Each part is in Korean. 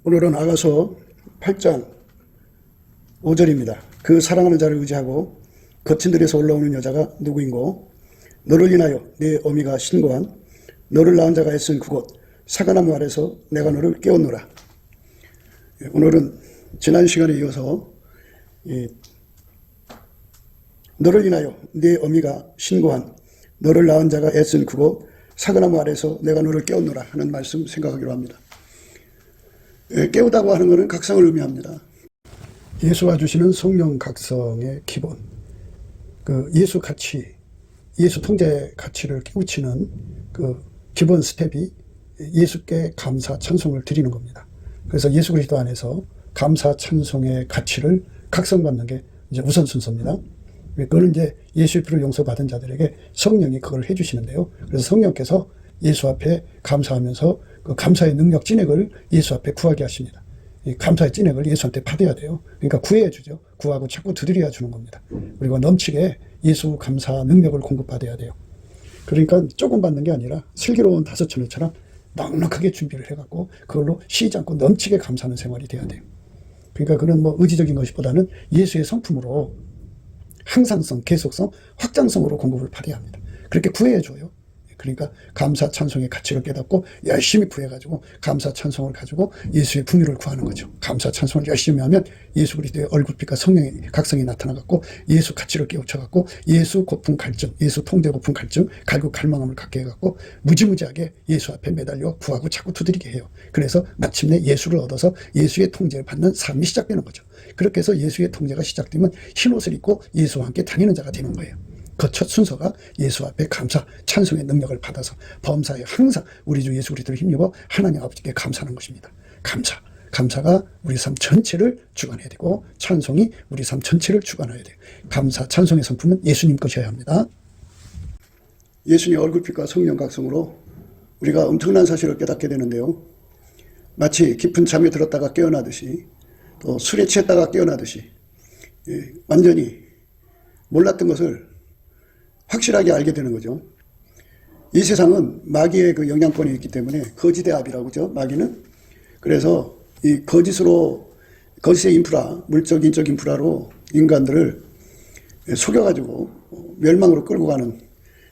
오늘은 아가서 8장 5절입니다. 그 사랑하는 자를 의지하고 거친 들에서 올라오는 여자가 누구인고? 너를 인하여 네 어미가 신고한 너를 낳은 자가 애쓴 그곳 사과나무 아래서 내가 너를 깨웠노라. 오늘은 지난 시간에 이어서 너를 인하여 네 어미가 신고한 너를 낳은 자가 애쓴 그곳 사과나무 아래서 내가 너를 깨웠노라 하는 말씀 생각하기로 합니다. 깨우다고 하는 것은 각성을 의미합니다. 예수가 주시는 성령 각성의 기본, 그 예수 가치, 예수 통제 가치를 깨우치는 그 기본 스텝이 예수께 감사 찬송을 드리는 겁니다. 그래서 예수 그리스도 안에서 감사 찬송의 가치를 각성받는 게 이제 우선 순서입니다. 그거는 이제 예수의 피로 용서받은 자들에게 성령이 그걸 해주시는데요. 그래서 성령께서 예수 앞에 감사하면서 그 감사의 능력 진액을 예수 앞에 구하게 하십니다. 이 감사의 진액을 예수한테 받아야 돼요. 그러니까 구해야 주죠. 구하고 자꾸 두드려야 주는 겁니다. 그리고 넘치게 예수 감사 능력을 공급받아야 돼요. 그러니까 조금 받는 게 아니라 슬기로운 다섯처녀처럼 넉넉하게 준비를 해갖고 그걸로 쉬지 않고 넘치게 감사하는 생활이 돼야 돼요. 그러니까 그는 뭐 의지적인 것보다는 예수의 성품으로 항상성, 계속성, 확장성으로 공급을 발휘해야 합니다. 그렇게 구해야 줘요. 그러니까 감사 찬송의 가치를 깨닫고 열심히 구해가지고 감사 찬송을 가지고 예수의 풍요를 구하는 거죠. 감사 찬송을 열심히 하면 예수 그리스도의 얼굴빛과 성령의 각성이 나타나갖고 예수 가치를 깨우쳐갖고 예수 고품 갈증, 예수 통제 고품 갈증, 갈구 갈망함을 갖게 해갖고 무지무지하게 예수 앞에 매달려 구하고 자꾸 두드리게 해요. 그래서 마침내 예수를 얻어서 예수의 통제를 받는 삶이 시작되는 거죠. 그렇게 해서 예수의 통제가 시작되면 흰옷을 입고 예수와 함께 다니는 자가 되는 거예요. 그 첫 순서가 예수 앞에 감사, 찬송의 능력을 받아서 범사에 항상 우리 주 예수 그리스도를 힘입어 하나님 아버지께 감사하는 것입니다. 감사가 우리 삶 전체를 주관해야 되고 찬송이 우리 삶 전체를 주관해야 돼요. 감사, 찬송의 성품은 예수님 것이어야 합니다. 예수님의 얼굴빛과 성령 각성으로 우리가 엄청난 사실을 깨닫게 되는데요. 마치 깊은 잠에 들었다가 깨어나듯이 또 술에 취했다가 깨어나듯이 완전히 몰랐던 것을 확실하게 알게 되는 거죠. 이 세상은 마귀의 그 영향권이 있기 때문에 거짓의 압이라고 그러죠. 마귀는. 그래서 이 거짓의 인프라, 물적, 인적 인프라로 인간들을 속여가지고 멸망으로 끌고 가는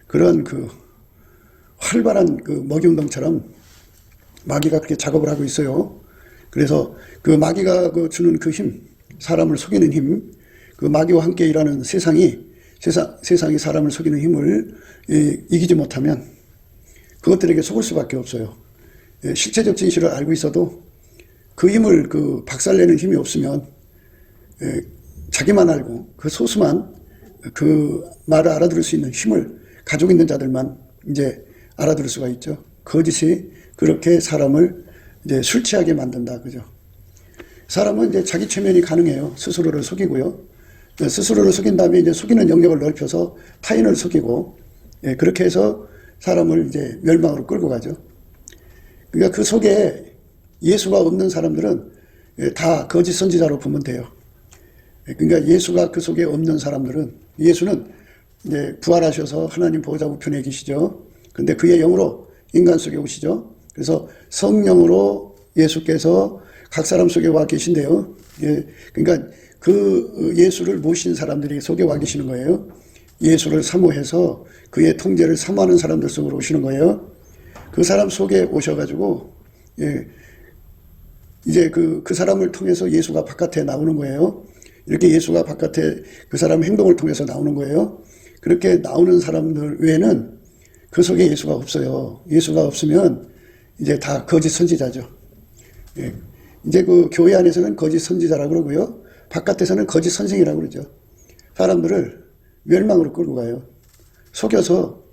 그런 그 활발한 그 먹이운동처럼 마귀가 그렇게 작업을 하고 있어요. 그래서 그 마귀가 그 주는 그 힘, 사람을 속이는 힘, 그 마귀와 함께 일하는 세상이 사람을 속이는 힘을 이기지 못하면 그것들에게 속을 수밖에 없어요. 실체적 진실을 알고 있어도 그 힘을 박살내는 힘이 없으면 자기만 알고 그 소수만 그 말을 알아들을 수 있는 힘을 가지고 있는 자들만 이제 알아들을 수가 있죠. 거짓이 그렇게 사람을 이제 술 취하게 만든다. 그죠? 사람은 이제 자기 최면이 가능해요. 스스로를 속이고요. 스스로를 속인 다음에 이제 속이는 영역을 넓혀서 타인을 속이고, 그렇게 해서 사람을 이제 멸망으로 끌고 가죠. 그러니까 그 속에 예수가 없는 사람들은 다 거짓 선지자로 보면 돼요. 그러니까 예수가 그 속에 없는 사람들은, 예수는 이제 부활하셔서 하나님 보호자 우편에 계시죠. 근데 그의 영으로 인간 속에 오시죠. 그래서 성령으로 예수께서 각 사람 속에 와 계신데요. 그러니까 그 예수를 모신 사람들이 속에 와 계시는 거예요. 예수를 사모해서 그의 통제를 사모하는 사람들 속으로 오시는 거예요. 그 사람 속에 오셔가지고 이제 그 사람을 통해서 예수가 바깥에 나오는 거예요. 이렇게 예수가 바깥에 그 사람 행동을 통해서 나오는 거예요. 그렇게 나오는 사람들 외에는 그 속에 예수가 없어요. 예수가 없으면 이제 다 거짓 선지자죠. 이제 그 교회 안에서는 거짓 선지자라고 그러고요. 바깥에서는 거짓 선생이라고 그러죠. 사람들을 멸망으로 끌고 가요. 속여서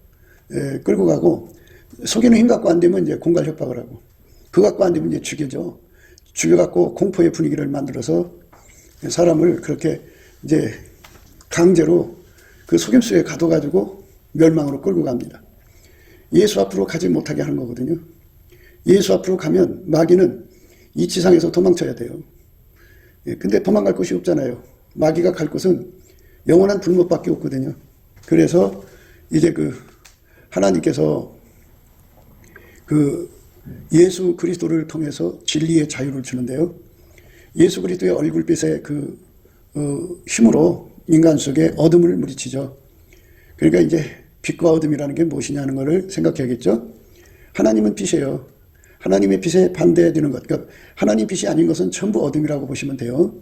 끌고 가고, 속이는 힘 갖고 안 되면 이제 공갈 협박을 하고, 그 갖고 안 되면 이제 죽여죠. 죽여갖고 공포의 분위기를 만들어서 사람을 그렇게 이제 강제로 그 속임수에 가둬가지고 멸망으로 끌고 갑니다. 예수 앞으로 가지 못하게 하는 거거든요. 예수 앞으로 가면 마귀는 이 지상에서 도망쳐야 돼요. 근데 도망갈 곳이 없잖아요. 마귀가 갈 곳은 영원한 불못밖에 없거든요. 그래서 이제 하나님께서 예수 그리스도를 통해서 진리의 자유를 주는데요. 예수 그리스도의 얼굴빛의 그 힘으로 인간 속에 어둠을 물리치죠. 그러니까 이제 빛과 어둠이라는 게 무엇이냐는 것을 생각해야겠죠. 하나님은 빛이에요. 하나님의 빛에 반대되는 것, 그러니까 하나님 빛이 아닌 것은 전부 어둠이라고 보시면 돼요.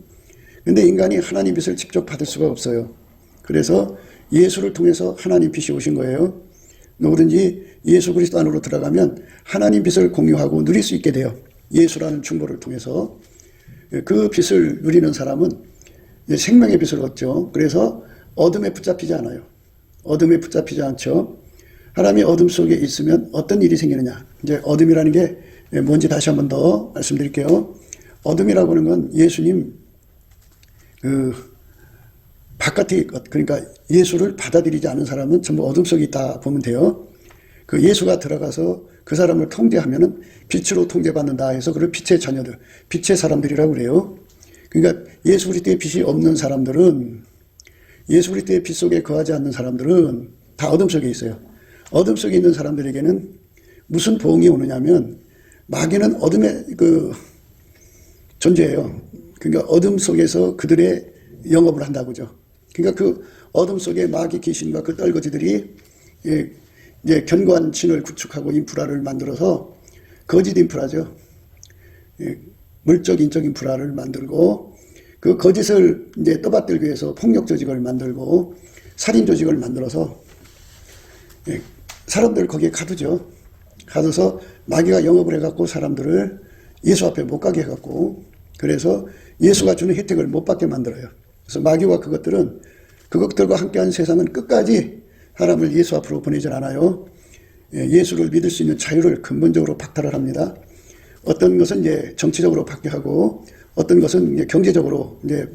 근데 인간이 하나님 빛을 직접 받을 수가 없어요. 그래서 예수를 통해서 하나님 빛이 오신 거예요. 누구든지 예수 그리스도 안으로 들어가면 하나님 빛을 공유하고 누릴 수 있게 돼요. 예수라는 중보를 통해서. 그 빛을 누리는 사람은 생명의 빛을 얻죠. 그래서 어둠에 붙잡히지 않아요. 어둠에 붙잡히지 않죠. 하나님의 어둠 속에 있으면 어떤 일이 생기느냐. 이제 어둠이라는 게 뭔지 다시 한 번 더 말씀드릴게요. 어둠이라고 하는 건 예수님 바깥의 것, 그러니까 예수를 받아들이지 않은 사람은 전부 어둠 속에 있다 보면 돼요. 그 예수가 들어가서 그 사람을 통제하면은 빛으로 통제받는다 해서 그걸 빛의 자녀들, 빛의 사람들이라고 그래요. 그러니까 예수 그리스도의 빛이 없는 사람들은, 예수 그리스도의 빛 속에 거하지 않는 사람들은 다 어둠 속에 있어요. 어둠 속에 있는 사람들에게는 무슨 보응이 오느냐면, 마귀는 어둠의 그 존재예요. 그러니까 어둠 속에서 그들의 영업을 한다고죠. 그러니까 그 어둠 속에 마귀 귀신과 그 떨거지들이 이제 견고한 진을 구축하고 인프라를 만들어서, 거짓 인프라죠. 물적 인적 인프라를 만들고, 그 거짓을 이제 떠받들기 위해서 폭력 조직을 만들고 살인 조직을 만들어서 사람들을 거기에 가두죠. 가둬서 마귀가 영업을 해갖고 사람들을 예수 앞에 못 가게 해갖고, 그래서 예수가 주는 혜택을 못 받게 만들어요. 그래서 마귀와 그것들과 함께한 세상은 끝까지 사람을 예수 앞으로 보내질 않아요. 예수를 믿을 수 있는 자유를 근본적으로 박탈을 합니다. 어떤 것은 이제 정치적으로 박해하고, 어떤 것은 이제 경제적으로 이제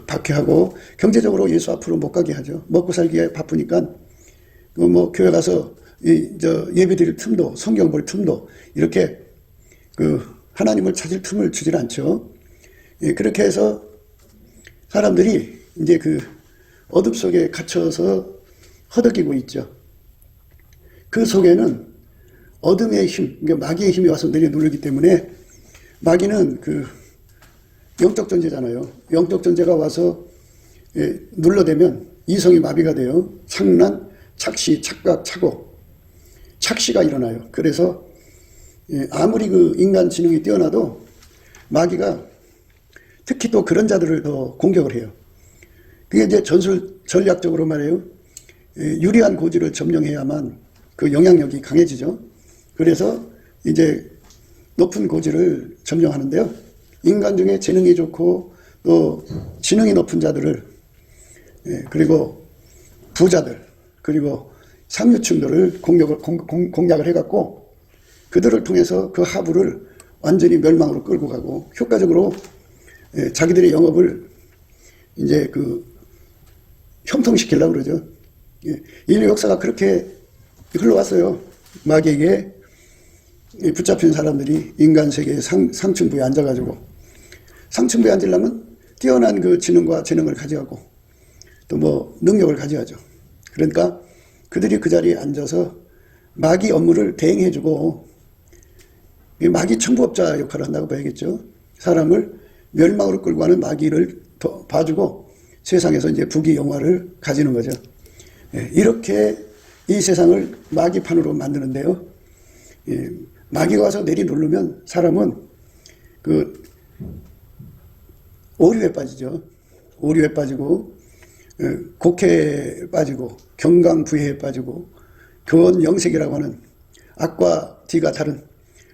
박해하고, 경제적으로 예수 앞으로 못 가게 하죠. 먹고 살기에 바쁘니까 뭐 교회 가서 예배드릴 틈도, 성경 볼 틈도, 이렇게 하나님을 찾을 틈을 주질 않죠. 그렇게 해서 사람들이 이제 어둠 속에 갇혀서 허덕이고 있죠. 그 속에는 어둠의 힘, 그러니까 마귀의 힘이 와서 내려누르기 때문에, 마귀는 영적 존재잖아요. 영적 존재가 와서 눌러대면 이성이 마비가 돼요. 상난, 착시, 착각, 착오, 착시가 일어나요. 그래서 아무리 인간 지능이 뛰어나도 마귀가 특히 또 그런 자들을 더 공격을 해요. 그게 이제 전략적으로 말해요. 유리한 고지를 점령해야만 그 영향력이 강해지죠. 그래서 이제 높은 고지를 점령하는데요. 인간 중에 재능이 좋고 또 지능이 높은 자들을, 그리고 부자들, 그리고 상류층들을 공략을 해갖고 그들을 통해서 그 하부를 완전히 멸망으로 끌고 가고, 효과적으로 자기들의 영업을 이제 형통시키려고 그러죠. 인류 역사가 그렇게 흘러왔어요. 마귀에게 붙잡힌 사람들이 인간 세계의 상층부에 앉아가지고, 상층부에 앉으려면 뛰어난 그 지능과 재능을 가져가고 또 뭐 능력을 가져야죠. 그러니까 그들이 그 자리에 앉아서 마귀 업무를 대행해주고, 마귀 청부업자 역할을 한다고 봐야겠죠. 사람을 멸망으로 끌고 가는 마귀를 봐주고 세상에서 이제 부귀 영화를 가지는 거죠. 이렇게 이 세상을 마귀판으로 만드는데요. 마귀가 와서 내리누르면 사람은 오류에 빠지죠. 오류에 빠지고, 곡해에 빠지고, 경강부회에 빠지고, 교원 영색이라고 하는 악과 뒤가 다른,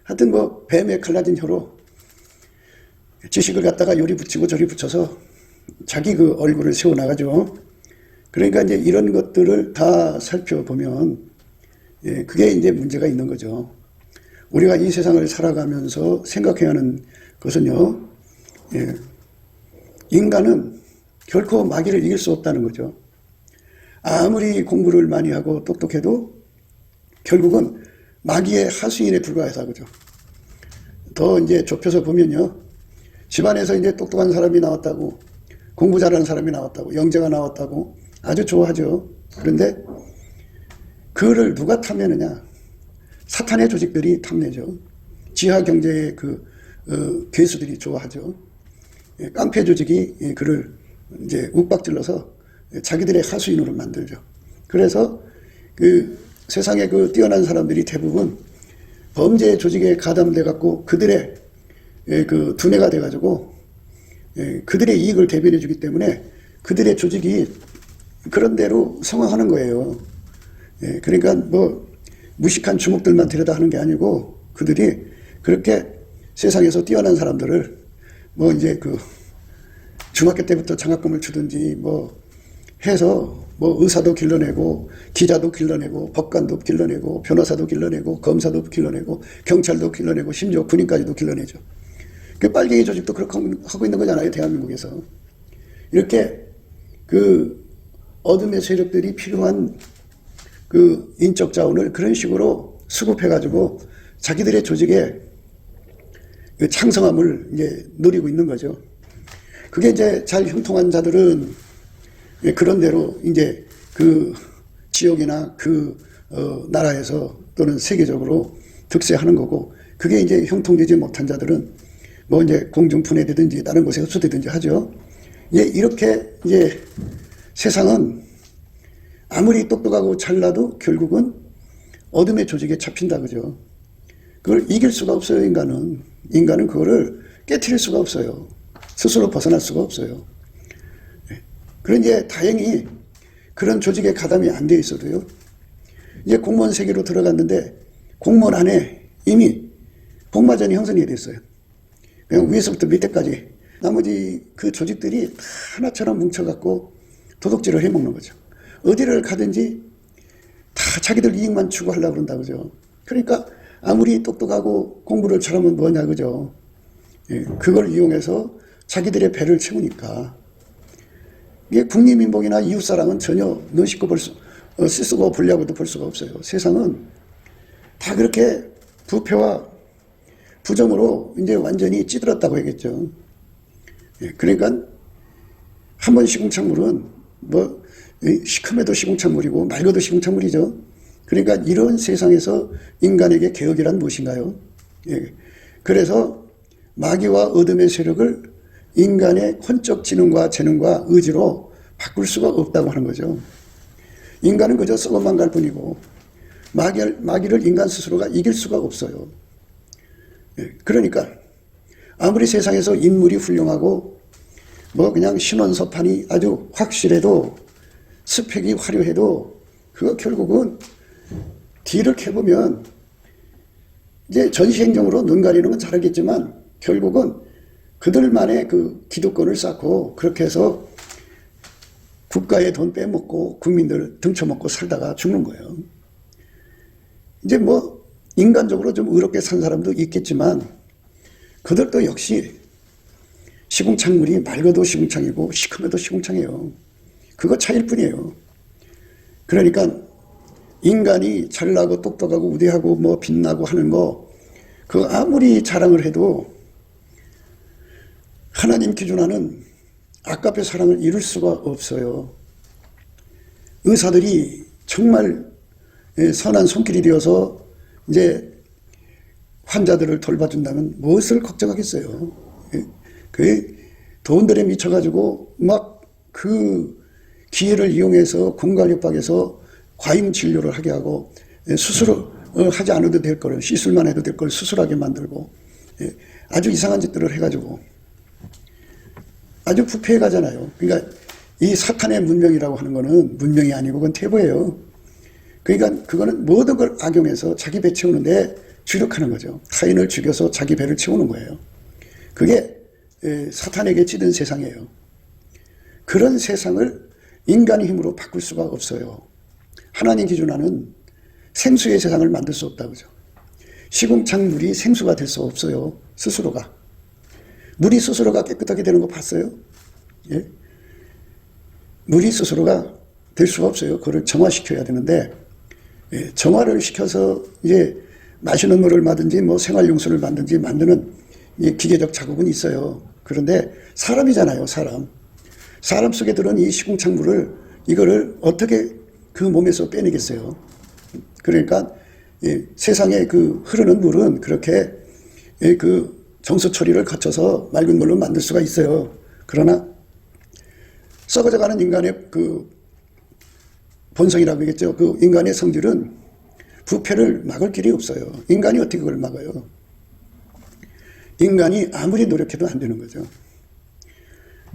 하여튼 뱀의 갈라진 혀로 지식을 갖다가 요리 붙이고 저리 붙여서 자기 얼굴을 세워나가죠. 그러니까 이제 이런 것들을 다 살펴보면, 그게 이제 문제가 있는 거죠. 우리가 이 세상을 살아가면서 생각해야 하는 것은요, 인간은 결코 마귀를 이길 수 없다는 거죠. 아무리 공부를 많이 하고 똑똑해도 결국은 마귀의 하수인에 불과해서 그죠. 더 이제 좁혀서 보면요, 집안에서 이제 똑똑한 사람이 나왔다고, 공부 잘하는 사람이 나왔다고, 영재가 나왔다고 아주 좋아하죠. 그런데 그를 누가 탐내느냐? 사탄의 조직들이 탐내죠. 지하 경제의 괴수들이 좋아하죠. 깡패 조직이 그를 이제 윽박질러서 자기들의 하수인으로 만들죠. 그래서 세상에 뛰어난 사람들이 대부분 범죄 조직에 가담돼 갖고 그들의 두뇌가 돼 가지고 그들의 이익을 대변해 주기 때문에 그들의 조직이 그런 대로 성황하는 거예요. 그러니까 무식한 주목들만 데려다 하는 게 아니고 그들이 그렇게 세상에서 뛰어난 사람들을 이제 중학교 때부터 장학금을 주든지 해서 의사도 길러내고 기자도 길러내고 법관도 길러내고 변호사도 길러내고 검사도 길러내고 경찰도 길러내고 심지어 군인까지도 길러내죠. 그 빨갱이 조직도 그렇게 하고 있는 거잖아요. 대한민국에서. 이렇게 어둠의 세력들이 필요한 인적 자원을 그런 식으로 수급해가지고 자기들의 조직의 창성함을 이제 노리고 있는 거죠. 그게 이제 잘 형통한 자들은 그런 대로 이제 지역이나 나라에서 또는 세계적으로 득세하는 거고, 그게 이제 형통되지 못한 자들은 이제 공중분해되든지 다른 곳에 흡수되든지 하죠. 이렇게 이제 세상은 아무리 똑똑하고 잘나도 결국은 어둠의 조직에 잡힌다, 그죠? 그걸 이길 수가 없어요, 인간은. 인간은 그거를 깨트릴 수가 없어요. 스스로 벗어날 수가 없어요. 그런데 다행히 그런 조직에 가담이 안 돼 있어도요. 이제 공무원 세계로 들어갔는데 공무원 안에 이미 복마전이 형성이 됐어요. 그냥 위에서부터 밑에까지 나머지 그 조직들이 다 하나처럼 뭉쳐갖고 도둑질을 해먹는 거죠. 어디를 가든지 다 자기들 이익만 추구하려고 그런다, 그죠? 그러니까 아무리 똑똑하고 공부를 잘하면 뭐냐, 그죠? 그걸 이용해서 자기들의 배를 채우니까. 이게 국민민복이나 이웃사랑은 전혀 눈씻고 쓰고 보려고도 볼 수가 없어요. 세상은 다 그렇게 부패와 부정으로 이제 완전히 찌들었다고 해야겠죠. 그러니까 한 번 시궁창물은 시큼해도 시궁창물이고 맑아도 시궁창물이죠. 그러니까 이런 세상에서 인간에게 개혁이란 무엇인가요? 그래서 마귀와 어둠의 세력을 인간의 혼적 지능과 재능과 의지로 바꿀 수가 없다고 하는 거죠. 인간은 그저 썩어만 갈 뿐이고 마귀를 인간 스스로가 이길 수가 없어요. 그러니까 아무리 세상에서 인물이 훌륭하고 그냥 신원서판이 아주 확실해도 스펙이 화려해도 그거 결국은 뒤를 캐보면 이제 전시행정으로 눈 가리는 건 잘하겠지만 결국은 그들만의 기득권을 쌓고 그렇게 해서 국가의 돈 빼먹고 국민들 등쳐먹고 살다가 죽는 거예요. 이제 인간적으로 좀 의롭게 산 사람도 있겠지만 그들도 역시 시궁창물이 맑아도 시궁창이고 시큼해도 시궁창이에요. 그거 차이일 뿐이에요. 그러니까 인간이 잘나고 똑똑하고 우대하고 빛나고 하는 거 아무리 자랑을 해도 하나님 기준하는 아까의 사랑을 이룰 수가 없어요. 의사들이 정말 선한 손길이 되어서 이제 환자들을 돌봐준다면 무엇을 걱정하겠어요. 돈들에 미쳐가지고 기회를 이용해서 공갈협박에서 과잉 진료를 하게 하고 수술을 하지 않아도 될 거를 시술만 해도 될 걸 수술하게 만들고 아주 이상한 짓들을 해가지고 아주 부패해 가잖아요. 그러니까 이 사탄의 문명이라고 하는 거는 문명이 아니고 그건 태보예요. 그러니까 그거는 모든 걸 악용해서 자기 배 채우는데 주력하는 거죠. 타인을 죽여서 자기 배를 채우는 거예요. 그게 사탄에게 찌든 세상이에요. 그런 세상을 인간의 힘으로 바꿀 수가 없어요. 하나님 기준하는 생수의 세상을 만들 수 없다, 그죠? 시궁창물이 생수가 될 수 없어요. 스스로가. 물이 스스로가 깨끗하게 되는 거 봤어요? 예? 물이 스스로가 될 수가 없어요. 그걸 정화시켜야 되는데, 정화를 시켜서 이제 마시는 물을 마든지 생활용수를 만든지 만드는 기계적 작업은 있어요. 그런데 사람이잖아요, 사람. 사람 속에 들은 이 시궁창물을 이거를 어떻게 그 몸에서 빼내겠어요? 그러니까 세상에 그 흐르는 물은 그렇게 그 정수 처리를 거쳐서 맑은 물로 만들 수가 있어요. 그러나 썩어져가는 인간의 그 본성이라고 하겠죠. 그 인간의 성질은 부패를 막을 길이 없어요. 인간이 어떻게 그걸 막아요? 인간이 아무리 노력해도 안 되는 거죠.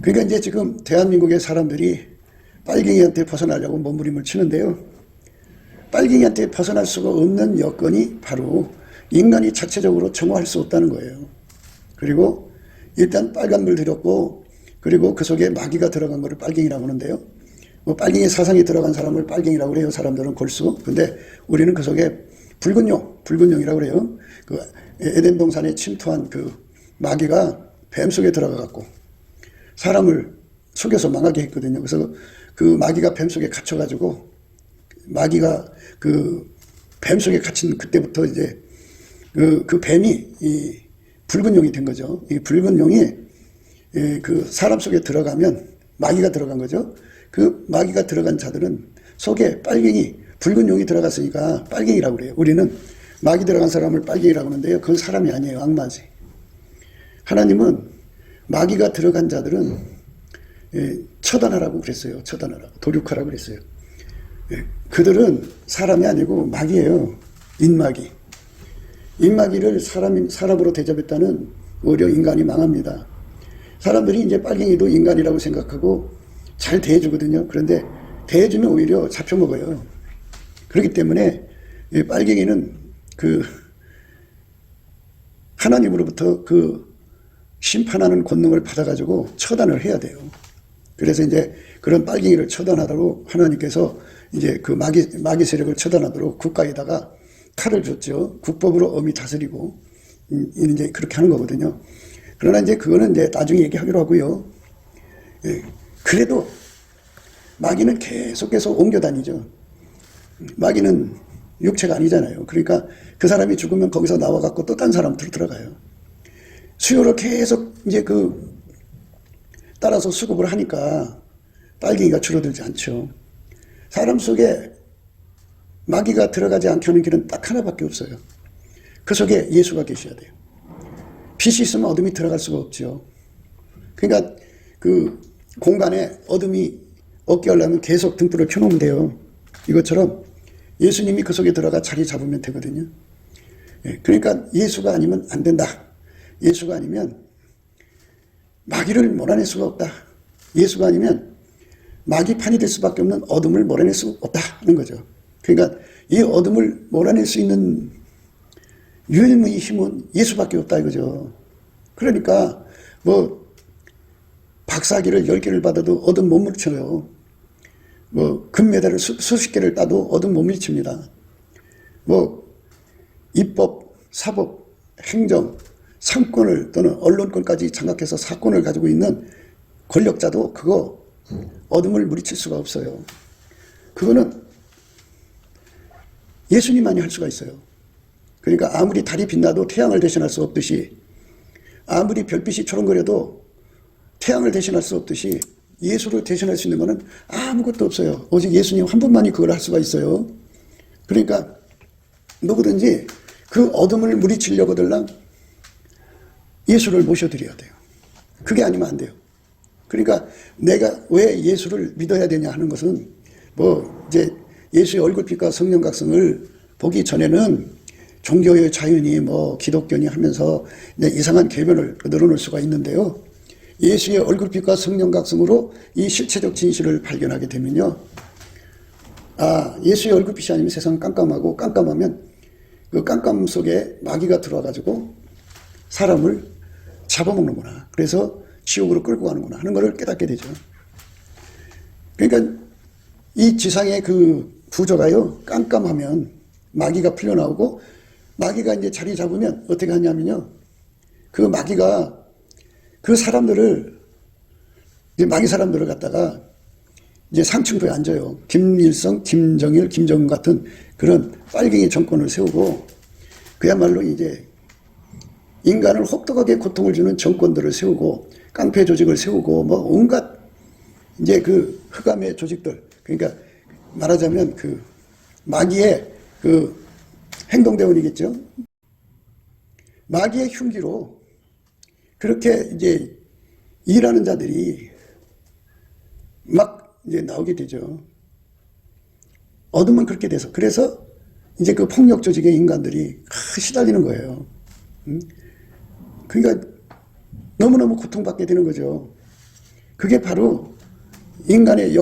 그러니까 이제 지금 대한민국의 사람들이 빨갱이한테 벗어나려고 몸부림을 치는데요. 빨갱이한테 벗어날 수가 없는 여건이 바로 인간이 자체적으로 정화할 수 없다는 거예요. 그리고 일단 빨간불 들였고, 그리고 그 속에 마귀가 들어간 거를 빨갱이라고 하는데요. 뭐 빨갱이 사상이 들어간 사람을 빨갱이라고 그래요. 사람들은 골수. 근데 우리는 그 속에 붉은용이라고 그래요. 그 에덴 동산에 침투한 그 마귀가 뱀 속에 들어가 갖고 사람을 속여서 망하게 했거든요. 그래서 그 마귀가 뱀 속에 갇혀 가지고 마귀가 그 뱀 속에 갇힌 그때부터 이제 그 뱀이 이 붉은 용이 된 거죠. 이 붉은 용이 그 사람 속에 들어가면 마귀가 들어간 거죠. 그 마귀가 들어간 자들은 속에 빨갱이, 붉은 용이 들어갔으니까 빨갱이라고 그래요. 우리는 마귀 들어간 사람을 빨갱이라고 하는데요. 그건 사람이 아니에요. 악마지. 하나님은 마귀가 들어간 자들은 처단하라고 그랬어요. 처단하라고. 도륙하라고 그랬어요. 그들은 사람이 아니고 마귀예요. 인마귀. 인마귀를 사람으로 대접했다는 오히려 인간이 망합니다. 사람들이 이제 빨갱이도 인간이라고 생각하고 잘 대해주거든요. 그런데 대해주면 오히려 잡혀먹어요. 그렇기 때문에 빨갱이는 그 하나님으로부터 그 심판하는 권능을 받아가지고 처단을 해야 돼요. 그래서 이제 그런 빨갱이를 처단하도록 하나님께서 이제 그 마귀 세력을 처단하도록 국가에다가 칼을 줬죠. 국법으로 엄히 다스리고 이제 그렇게 하는 거거든요. 그러나 이제 그거는 이제 나중에 얘기하기로 하고요. 그래도 마귀는 계속해서 옮겨 다니죠. 마귀는 육체가 아니잖아요. 그러니까 그 사람이 죽으면 거기서 나와갖고 또 딴 사람들로 들어가요. 수요를 계속 이제 그 따라서 수급을 하니까 빨갱이가 줄어들지 않죠. 사람 속에 마귀가 들어가지 않게 하는 길은 딱 하나밖에 없어요. 그 속에 예수가 계셔야 돼요. 빛이 있으면 어둠이 들어갈 수가 없죠. 그러니까 그 공간에 어둠이 없게 하려면 계속 등불을 켜놓으면 돼요. 이것처럼 예수님이 그 속에 들어가 자리 잡으면 되거든요. 그러니까 예수가 아니면 안 된다. 예수가 아니면 마귀를 몰아낼 수가 없다. 예수가 아니면 마귀판이 될 수밖에 없는 어둠을 몰아낼 수 없다 하는 거죠. 그러니까 이 어둠을 몰아낼 수 있는 유일무이 힘은 예수밖에 없다 이거죠. 그러니까 뭐 박사기를 10개를 받아도 어둠 못 물쳐요. 뭐 금메달을 수십 개를 따도 어둠 못 밀칩니다. 뭐 입법, 사법, 행정, 상권을 또는 언론권까지 장악해서 사건을 가지고 있는 권력자도 그거 어둠을 물리칠 수가 없어요. 그거는 예수님만이 할 수가 있어요. 그러니까 아무리 달이 빛나도 태양을 대신할 수 없듯이, 아무리 별빛이 초롱거려도 태양을 대신할 수 없듯이 예수를 대신할 수 있는 것은 아무것도 없어요. 오직 예수님 한 분만이 그걸 할 수가 있어요. 그러니까 누구든지 그 어둠을 물리치려고들랑 예수를 모셔드려야 돼요. 그게 아니면 안 돼요. 그러니까 내가 왜 예수를 믿어야 되냐 하는 것은 뭐 이제 예수의 얼굴빛과 성령 각성을 보기 전에는 종교의 자유니 뭐 기독교니 하면서 이상한 계변을 늘어놓을 수가 있는데요. 예수의 얼굴빛과 성령 각성으로 이 실체적 진실을 발견하게 되면요. 아, 예수의 얼굴빛이 아니면 세상은 깜깜하고, 깜깜하면 그 깜깜 속에 마귀가 들어와가지고 사람을 잡아먹는구나. 그래서 지옥으로 끌고 가는구나 하는 것을 깨닫게 되죠. 그러니까 이 지상의 그 구조가요, 깜깜하면 마귀가 풀려나오고, 마귀가 이제 자리 잡으면 어떻게 하냐면요, 그 마귀가 그 사람들을, 이제 마귀 사람들을 갖다가 이제 상층부에 앉아요. 김일성, 김정일, 김정은 같은 그런 빨갱이 정권을 세우고, 그야말로 이제 인간을 혹독하게 고통을 주는 정권들을 세우고, 깡패 조직을 세우고, 뭐 온갖 이제 그 흑암의 조직들, 그러니까 말하자면 그 마귀의 그 행동대원이겠죠. 마귀의 흉기로 그렇게 이제 일하는 자들이 막 이제 나오게 되죠. 어둠은 그렇게 돼서. 그래서 이제 그 폭력 조직의 인간들이 시달리는 거예요. 그러니까 너무너무 고통받게 되는 거죠. 그게 바로 인간의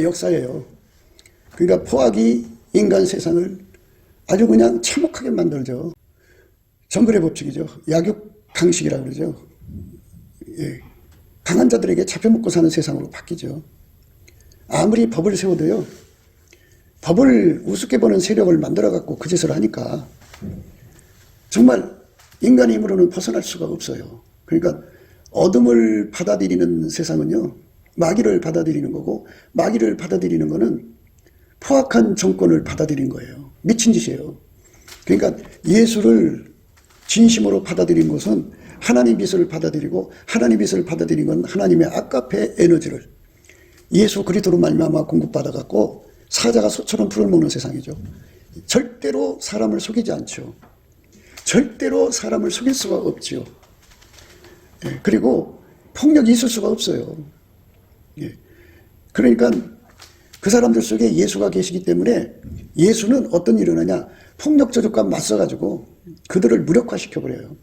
역사예요. 그러니까 포악이 인간 세상을 아주 그냥 참혹하게 만들죠. 정글의 법칙이죠. 약육강식이라고 그러죠. 예. 강한 자들에게 잡혀먹고 사는 세상으로 바뀌죠. 아무리 법을 세워도요, 법을 우습게 보는 세력을 만들어갖고 그 짓을 하니까 정말 인간의 힘으로는 벗어날 수가 없어요. 그러니까 어둠을 받아들이는 세상은요, 마귀를 받아들이는 거고, 마귀를 받아들이는 거는 포악한 정권을 받아들이는 거예요. 미친 짓이에요. 그러니까 예수를 진심으로 받아들인 것은 하나님 빛을 받아들이고, 하나님 빛을 받아들인 건 하나님의 아가페 에너지를 예수 그리스도로 말미암아 공급받아갖고 사자가 소처럼 풀을 먹는 세상이죠. 절대로 사람을 속이지 않죠. 절대로 사람을 속일 수가 없지요. 예, 그리고 폭력이 있을 수가 없어요. 예, 그러니까 그 사람들 속에 예수가 계시기 때문에 예수는 어떤 일을 하냐, 폭력 저주과 맞서가지고 그들을 무력화시켜버려요.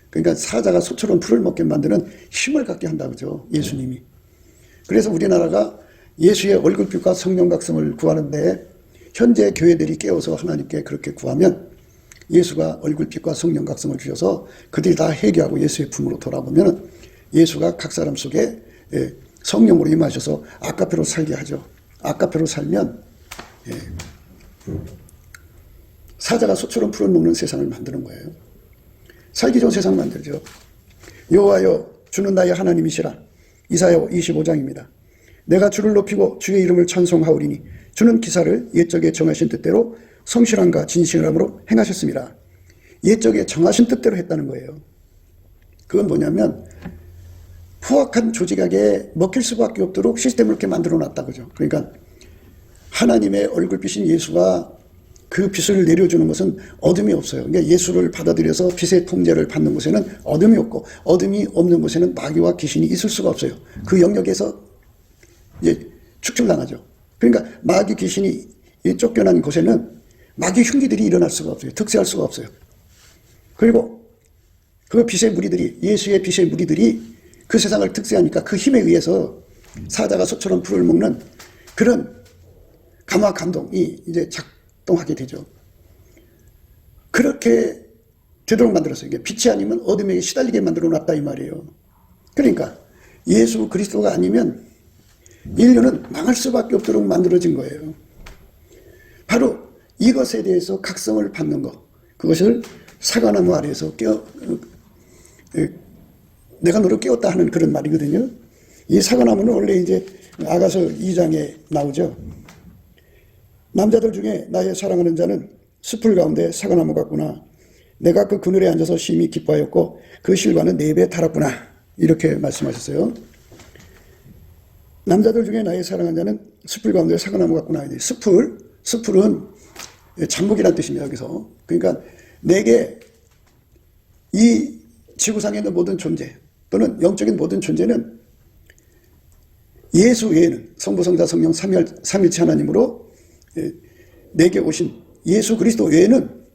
그러니까 사자가 소처럼 풀을 먹게 만드는 힘을 갖게 한다고죠, 예수님이. 그래서 우리나라가 예수의 얼굴빛과 성령 각성을 구하는데 현재 교회들이 깨어서 하나님께 그렇게 구하면 예수가 얼굴빛과 성령 각성을 주셔서 그들이 다 회개하고 예수의 품으로 돌아보면 예수가 각 사람 속에 성령으로 임하셔서 아까페로 살게 하죠. 아까페로 살면 사자가 소처럼 풀을 먹는 세상을 만드는 거예요. 살기 좋은 세상 만들죠. 여호와여 주는 나의 하나님이시라. 이사야 25장입니다. 내가 주를 높이고 주의 이름을 찬송하오리니 주는 기사를 옛적에 정하신 뜻대로 성실함과 진실함으로 행하셨습니다. 옛적에 정하신 뜻대로 했다는 거예요. 그건 뭐냐면 포악한 조직에게 먹힐 수밖에 없도록 시스템을 이렇게 만들어 놨다 그죠. 그러니까 하나님의 얼굴빛인 예수가 그 빛을 내려주는 것은 어둠이 없어요. 그러니까 예수를 받아들여서 빛의 통제를 받는 곳에는 어둠이 없고 어둠이 없는 곳에는 마귀와 귀신이 있을 수가 없어요. 그 영역에서 이제 축출당하죠. 그러니까 마귀 귀신이 쫓겨난 곳에는 마귀 흉기들이 일어날 수가 없어요. 득세할 수가 없어요. 그리고 그 빛의 무리들이, 예수의 빛의 무리들이 그 세상을 득세하니까 그 힘에 의해서 사자가 소처럼 풀을 먹는 그런 감화 감동이 이제 작동하게 되죠. 그렇게 되도록 만들었어요. 이게 빛이 아니면 어둠에게 시달리게 만들어 놨다 이 말이에요. 그러니까 예수 그리스도가 아니면 인류는 망할 수밖에 없도록 만들어진 거예요. 바로 이것에 대해서 각성을 받는 것, 그것을 사과나무 아래에서 내가 너를 깨웠다 하는 그런 말이거든요. 이 사과나무는 원래 이제 아가서 2장에 나오죠. 남자들 중에 나의 사랑하는 자는 숲을 가운데 사과나무 같구나. 내가 그 그늘에 앉아서 심히 기뻐하였고 그 실과는 내 입에 달았구나. 이렇게 말씀하셨어요. 남자들 중에 나의 사랑하는 자는 숲을 가운데 사과나무 같구나. 숲은 잠복이라는 뜻입니다. 여기서. 그러니까 내게 이 지구상에 있는 모든 존재 또는 영적인 모든 존재는 예수 외에는 성부 성자 성령 삼일체 하나님으로 내게 오신 예수 그리스도 외에는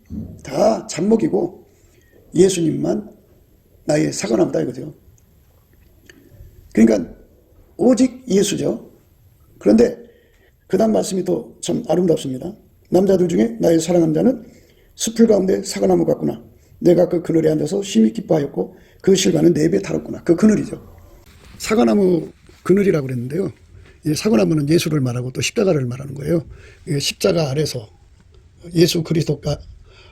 다 잠목이고 예수님만 나의 사과나무다 이거죠. 그러니까 오직 예수죠. 그런데 그 다음 말씀이 또 참 아름답습니다. 남자들 중에 나의 사랑하는 자는 숲을 가운데 사과나무 같구나. 내가 그 그늘에 앉아서 심히 기뻐하였고 그 실과는 내 입에 달았구나. 그 그늘이죠. 사과나무 그늘이라고 그랬는데요. 이 사과나무는 예수를 말하고 또 십자가를 말하는 거예요. 십자가 아래서 예수 그리스도가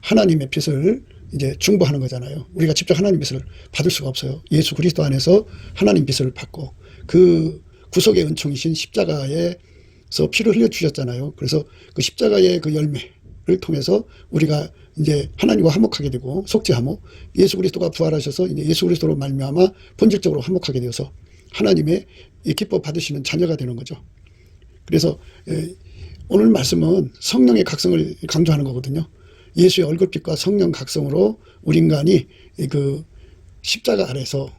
하나님의 빛을 이제 중보하는 거잖아요. 우리가 직접 하나님 빛을 받을 수가 없어요. 예수 그리스도 안에서 하나님 빛을 받고 그 구속의 은총이신 십자가에서 피를 흘려 주셨잖아요. 그래서 그 십자가의 그 열매를 통해서 우리가 이제 하나님과 화목하게 되고 속죄하고 예수 그리스도가 부활하셔서 이제 예수 그리스도로 말미암아 본질적으로 화목하게 되어서 하나님의 기뻐 받으시는 자녀가 되는 거죠. 그래서 오늘 말씀은 성령의 각성을 강조하는 거거든요. 예수의 얼굴빛과 성령 각성으로 우리 인간이 그 십자가 아래서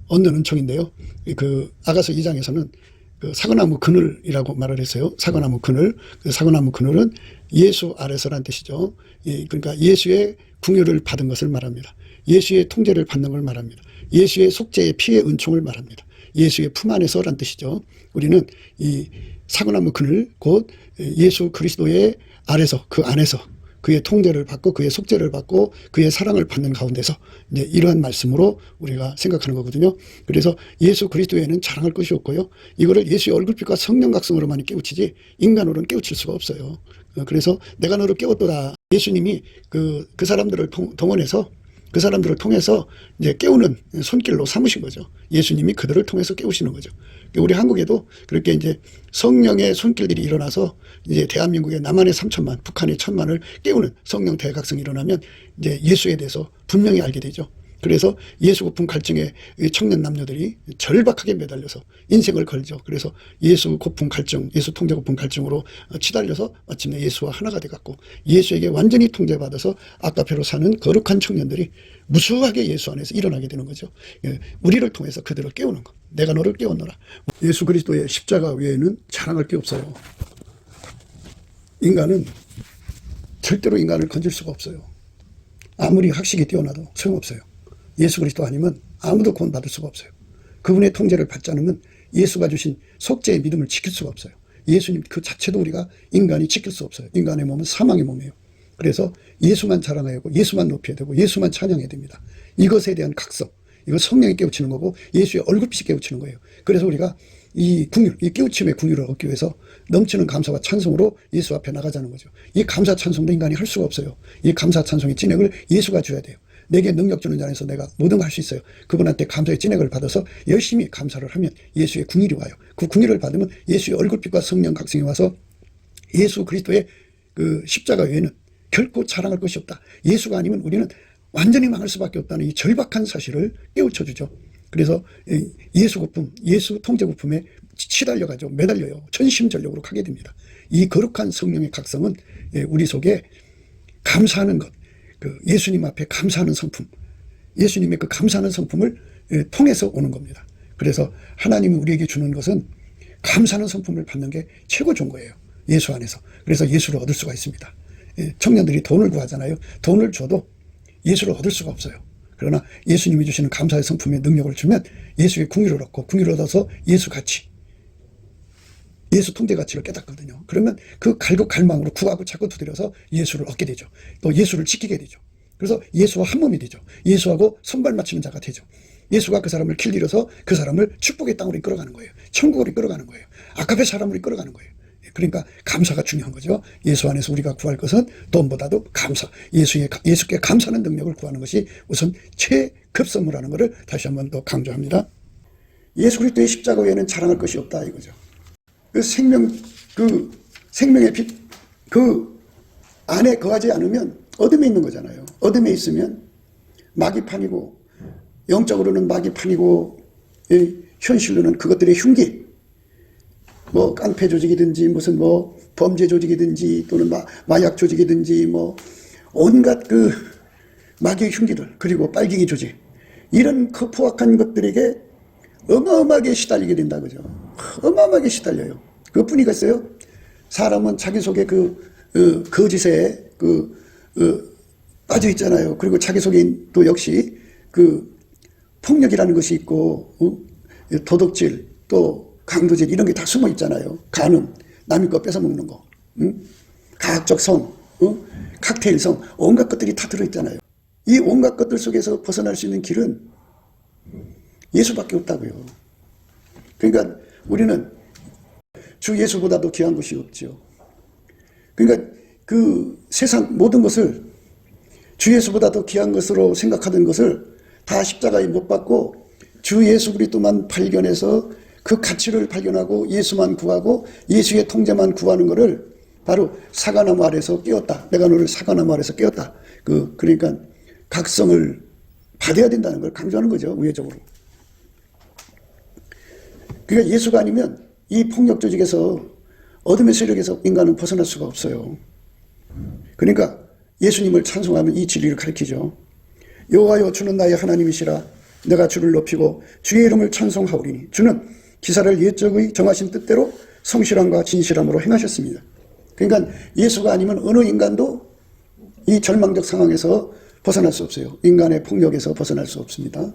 얻는 은총인데요. 그 아가서 2장에서는 그 사과나무 그늘이라고 말을 했어요. 사과나무 그늘. 그 사과나무 그늘은 예수 아래서란 뜻이죠. 그러니까 예수의 궁유를 받은 것을 말합니다. 예수의 통제를 받는 걸 말합니다. 예수의 속죄의 피의 은총을 말합니다. 예수의 품 안에서란 뜻이죠. 우리는 이 사과나무 그늘 곧 예수 그리스도의 아래서 그 안에서 그의 통제를 받고 그의 속죄를 받고 그의 사랑을 받는 가운데서 이제 이러한 말씀으로 우리가 생각하는 거거든요. 그래서 예수 그리스도에는 자랑할 것이 없고요. 이거를 예수의 얼굴빛과 성령 각성으로만 깨우치지 인간으로는 깨우칠 수가 없어요. 그래서 내가 너를 깨웠도다. 예수님이 그 사람들을 동원해서 그 사람들을 통해서 이제 깨우는 손길로 삼으신 거죠. 예수님이 그들을 통해서 깨우시는 거죠. 우리 한국에도 그렇게 이제 성령의 손길들이 일어나서 이제 대한민국의 남한의 3천만, 북한의 1,000만을 깨우는 성령 대각성이 일어나면 이제 예수에 대해서 분명히 알게 되죠. 그래서 예수 고품 갈증에 청년 남녀들이 절박하게 매달려서 인생을 걸죠. 그래서 예수 고품 갈증, 예수 통제 고품 갈증으로 치달려서 마침내 예수와 하나가 돼갖고 예수에게 완전히 통제받아서 아까페로 사는 거룩한 청년들이 무수하게 예수 안에서 일어나게 되는 거죠. 우리를 통해서 그들을 깨우는 것. 내가 너를 깨웠노라. 예수 그리스도의 십자가 외에는 자랑할 게 없어요. 인간은 절대로 인간을 건질 수가 없어요. 아무리 학식이 뛰어나도 소용없어요. 예수 그리스도 아니면 아무도 구원받을 수가 없어요. 그분의 통제를 받지 않으면 예수가 주신 속죄의 믿음을 지킬 수가 없어요. 예수님 그 자체도 우리가 인간이 지킬 수 없어요. 인간의 몸은 사망의 몸이에요. 그래서 예수만 자랑해야 하고 예수만 높여야 되고 예수만 찬양해야 됩니다. 이것에 대한 각성, 이거 성령이 깨우치는 거고 예수의 얼굴빛이 깨우치는 거예요. 그래서 우리가 이 궁유, 이 깨우침의 궁유를 얻기 위해서 넘치는 감사와 찬송으로 예수 앞에 나가자는 거죠. 이 감사 찬송도 인간이 할 수가 없어요. 이 감사 찬송의 진액을 예수가 줘야 돼요. 내게 능력 주는 자 안에서 내가 모든 걸 할 수 있어요. 그분한테 감사의 진액을 받아서 열심히 감사를 하면 예수의 궁일이 와요. 그 궁일을 받으면 예수의 얼굴빛과 성령 각성이 와서 예수 그리스도의 그 십자가 외에는 결코 자랑할 것이 없다. 예수가 아니면 우리는 완전히 망할 수밖에 없다는 이 절박한 사실을 깨우쳐주죠. 그래서 예수 고품, 예수 통제 고품에 치달려가지고 매달려요. 전심전력으로 가게 됩니다. 이 거룩한 성령의 각성은 우리 속에 감사하는 것, 그 예수님 앞에 감사하는 성품, 예수님의 그 감사하는 성품을 통해서 오는 겁니다. 그래서 하나님이 우리에게 주는 것은 감사하는 성품을 받는 게 최고 좋은 거예요. 예수 안에서. 그래서 예수를 얻을 수가 있습니다. 청년들이 돈을 구하잖아요. 돈을 줘도 예수를 얻을 수가 없어요. 그러나 예수님이 주시는 감사의 성품의 능력을 주면 예수의 궁유를 얻고 궁유를 얻어서 예수 가치, 예수 통제 가치를 깨닫거든요. 그러면 그 갈망으로 구하고 찾고 두드려서 예수를 얻게 되죠. 또 예수를 지키게 되죠. 그래서 예수와 한 몸이 되죠. 예수하고 손발 맞추는 자가 되죠. 예수가 그 사람을 길들여서 그 사람을 축복의 땅으로 이끌어가는 거예요. 천국으로 이끌어가는 거예요. 아까의 사람으로 이끌어가는 거예요. 그러니까 감사가 중요한 거죠. 예수 안에서 우리가 구할 것은 돈보다도 감사, 예수께 감사하는 능력을 구하는 것이 우선 최급 선물하는 것을 다시 한번 더 강조합니다. 예수 그리스도의 십자가 외에는 자랑할 것이 없다 이거죠. 그 생명의 빛, 그 안에 거하지 않으면 어둠에 있는 거잖아요. 어둠에 있으면 마귀판이고, 영적으로는 마귀판이고, 현실로는 그것들의 흉기, 뭐 깡패 조직이든지 무슨 뭐 범죄 조직이든지 또는 마약 조직이든지 뭐 온갖 그 마귀의 흉기들, 그리고 빨갱이 조직, 이런 그 포악한 것들에게 어마어마하게 시달리게 된다 그죠. 어마어마하게 시달려요. 그뿐이겠어요? 사람은 자기 속에 거짓에 빠져 있잖아요. 그리고 자기 속에 또 역시 그 폭력이라는 것이 있고, 도덕질, 또 강도질, 이런 게 다 숨어 있잖아요. 간음, 남의 거 뺏어 먹는 거, 가학적 성, 칵테일성, 온갖 것들이 다 들어있잖아요. 이 온갖 것들 속에서 벗어날 수 있는 길은 예수밖에 없다고요. 그러니까 우리는 주 예수보다도 귀한 것이 없죠. 그러니까 그 세상 모든 것을 주 예수보다도 귀한 것으로 생각하던 것을 다 십자가에 못 박고 주 예수 그리스도만 발견해서 그 가치를 발견하고 예수만 구하고 예수의 통제만 구하는 것을 바로 사과나무 아래서 깨웠다. 내가 너를 사과나무 아래서 깨웠다. 그러니까 각성을 받아야 된다는 걸 강조하는 거죠. 우회적으로. 그러니까 예수가 아니면 이 폭력 조직에서 어둠의 세력에서 인간은 벗어날 수가 없어요. 그러니까 예수님을 찬송하면 이 진리를 가르치죠. 여호와여 주는 나의 하나님이시라. 내가 주를 높이고 주의 이름을 찬송하오리니 주는 기사를 옛적의 정하신 뜻대로 성실함과 진실함으로 행하셨습니다. 그러니까 예수가 아니면 어느 인간도 이 절망적 상황에서 벗어날 수 없어요. 인간의 폭력에서 벗어날 수 없습니다.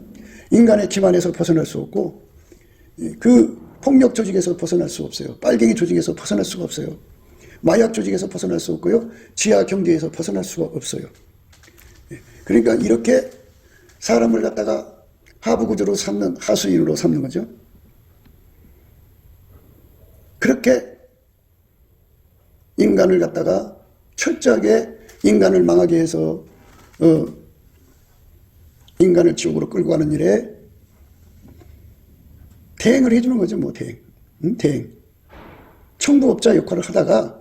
인간의 기만에서 벗어날 수 없고 그 폭력 조직에서 벗어날 수 없어요. 빨갱이 조직에서 벗어날 수가 없어요. 마약 조직에서 벗어날 수 없고요. 지하 경제에서 벗어날 수가 없어요. 그러니까 이렇게 사람을 갖다가 하부구조로 삼는, 하수인으로 삼는 거죠. 그렇게 인간을 갖다가 철저하게 인간을 망하게 해서 인간을 지옥으로 끌고 가는 일에 대행을 해주는 거죠. 뭐 대행. 청부업자 역할을 하다가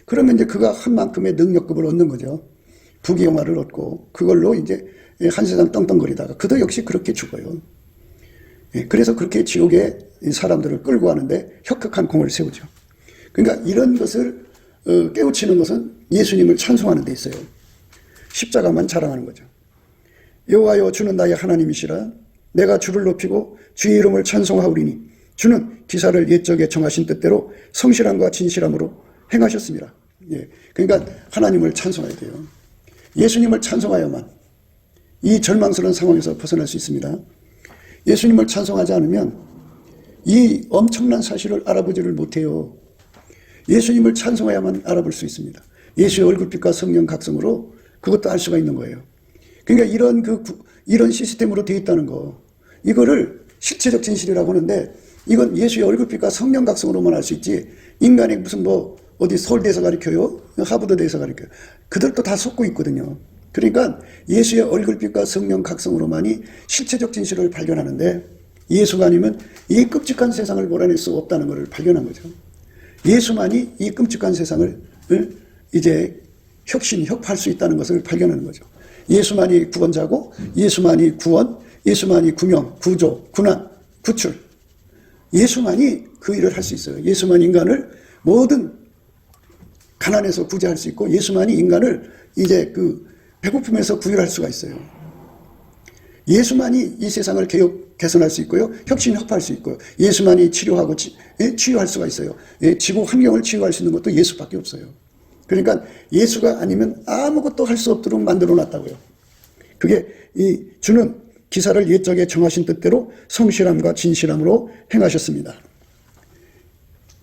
그러면 이제 그가 한 만큼의 능력급을 얻는 거죠. 부귀영화를 얻고 그걸로 이제 한 세상 떵떵거리다가 그도 역시 그렇게 죽어요. 그래서 그렇게 지옥에 사람들을 끌고 가는데 혁혁한 공을 세우죠. 그러니까 이런 것을 깨우치는 것은 예수님을 찬송하는 데 있어요. 십자가만 자랑하는 거죠. 여호와여 주는 나의 하나님이시라. 내가 주를 높이고 주의 이름을 찬송하오리니 주는 기사를 옛적에 정하신 뜻대로 성실함과 진실함으로 행하셨습니다. 그러니까 하나님을 찬송해야 돼요. 예수님을 찬송하여만 이 절망스러운 상황에서 벗어날 수 있습니다. 예수님을 찬송하지 않으면 이 엄청난 사실을 알아보지를 못해요. 예수님을 찬송해야만 알아볼 수 있습니다. 예수의 얼굴빛과 성령 각성으로 그것도 알 수가 있는 거예요. 그러니까 이런 시스템으로 되어 있다는 거, 이거를 실체적 진실이라고 하는데 이건 예수의 얼굴빛과 성령 각성으로만 알 수 있지, 인간이 무슨 뭐 어디 서울대에서 가르쳐요? 하버드대에서 가르쳐요? 그들도 다 속고 있거든요. 그러니까 예수의 얼굴빛과 성령 각성으로만이 실체적 진실을 발견하는데 예수가 아니면 이 끔찍한 세상을 몰아낼 수 없다는 것을 발견한 거죠. 예수만이 이 끔찍한 세상을 이제 혁파할 수 있다는 것을 발견하는 거죠. 예수만이 구원자고, 예수만이 구원, 예수만이 구명, 구조, 군환, 구출. 예수만이 그 일을 할 수 있어요. 예수만 인간을 모든 가난에서 구제할 수 있고, 예수만이 인간을 이제 그 배고픔에서 구휼할 수가 있어요. 예수만이 이 세상을 개선할 수 있고요. 혁파할 수 있고요. 예수만이 치료하고 치유할 수가 있어요. 지구 환경을 치유할 수 있는 것도 예수밖에 없어요. 그러니까 예수가 아니면 아무것도 할 수 없도록 만들어 놨다고요. 그게 이 주는 기사를 옛적에 정하신 뜻대로 성실함과 진실함으로 행하셨습니다.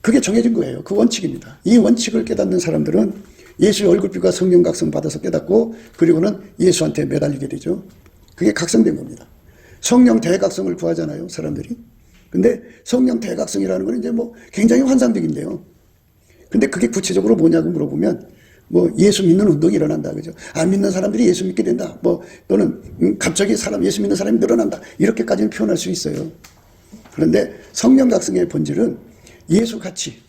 그게 정해진 거예요. 그 원칙입니다. 이 원칙을 깨닫는 사람들은 예수의 얼굴빛과 성령 각성 받아서 깨닫고 그리고는 예수한테 매달리게 되죠. 그게 각성된 겁니다. 성령 대각성을 구하잖아요, 사람들이. 근데 성령 대각성이라는 건 이제 뭐 굉장히 환상적인데요. 근데 그게 구체적으로 뭐냐고 물어보면 뭐 예수 믿는 운동이 일어난다, 그죠? 안 믿는 사람들이 예수 믿게 된다. 뭐 또는 갑자기 예수 믿는 사람이 늘어난다. 이렇게까지는 표현할 수 있어요. 그런데 성령 각성의 본질은 예수 가치,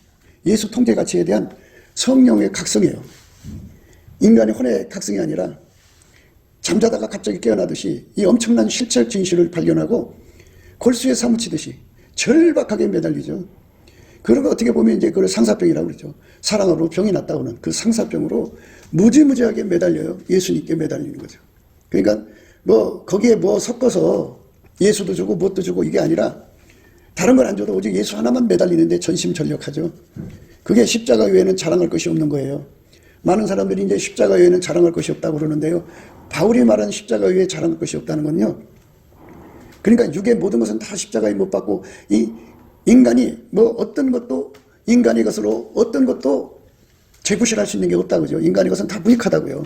예수 통제 가치에 대한 성령의 각성이에요. 인간의 혼의 각성이 아니라 잠자다가 갑자기 깨어나듯이 이 엄청난 실체적 진실을 발견하고 골수에 사무치듯이 절박하게 매달리죠. 그런 거 어떻게 보면 이제 그걸 상사병이라고 그러죠. 사랑으로 병이 났다고는 그 상사병으로 무지무지하게 매달려요. 예수님께 매달리는 거죠. 그러니까 뭐 거기에 뭐 섞어서 예수도 주고 뭣도 주고 이게 아니라 다른 걸 안 줘도 오직 예수 하나만 매달리는데 전심전력하죠. 그게 십자가 외에는 자랑할 것이 없는 거예요. 많은 사람들이 이제 십자가 외에는 자랑할 것이 없다고 그러는데요. 바울이 말하는 십자가 외에 자랑할 것이 없다는 건요. 그러니까 육의 모든 것은 다 십자가에 못 박고 이 인간이 뭐 어떤 것도 인간의 것으로 어떤 것도 재구실할 수 있는 게 없다 그죠. 인간의 것은 다 무익하다고요.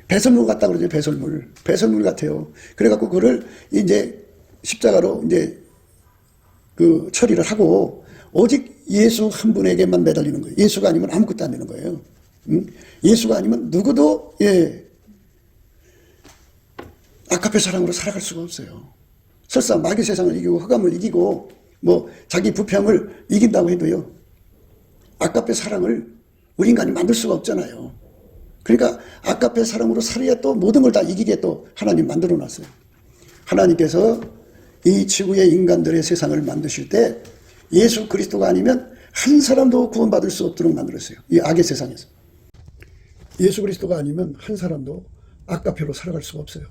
배설물 같다 그러죠. 배설물 같아요. 그래갖고 그거를 이제 십자가로 이제 그 처리를 하고 오직 예수 한 분에게만 매달리는 거예요. 예수가 아니면 아무것도 안 되는 거예요. 예수가 아니면 누구도 아카페 사랑으로 살아갈 수가 없어요. 설사 마귀 세상을 이기고 흑암을 이기고 뭐 자기 부패함을 이긴다고 해도요. 아카페 사랑을 우리 인간이 만들 수가 없잖아요. 그러니까 아카페 사랑으로 살아야 또 모든 걸 다 이기게 또 하나님 만들어 놨어요. 하나님께서 이 지구의 인간들의 세상을 만드실 때 예수 그리스도가 아니면 한 사람도 구원받을 수 없도록 만들었어요. 이 악의 세상에서. 예수 그리스도가 아니면 한 사람도 아까페로 살아갈 수가 없어요.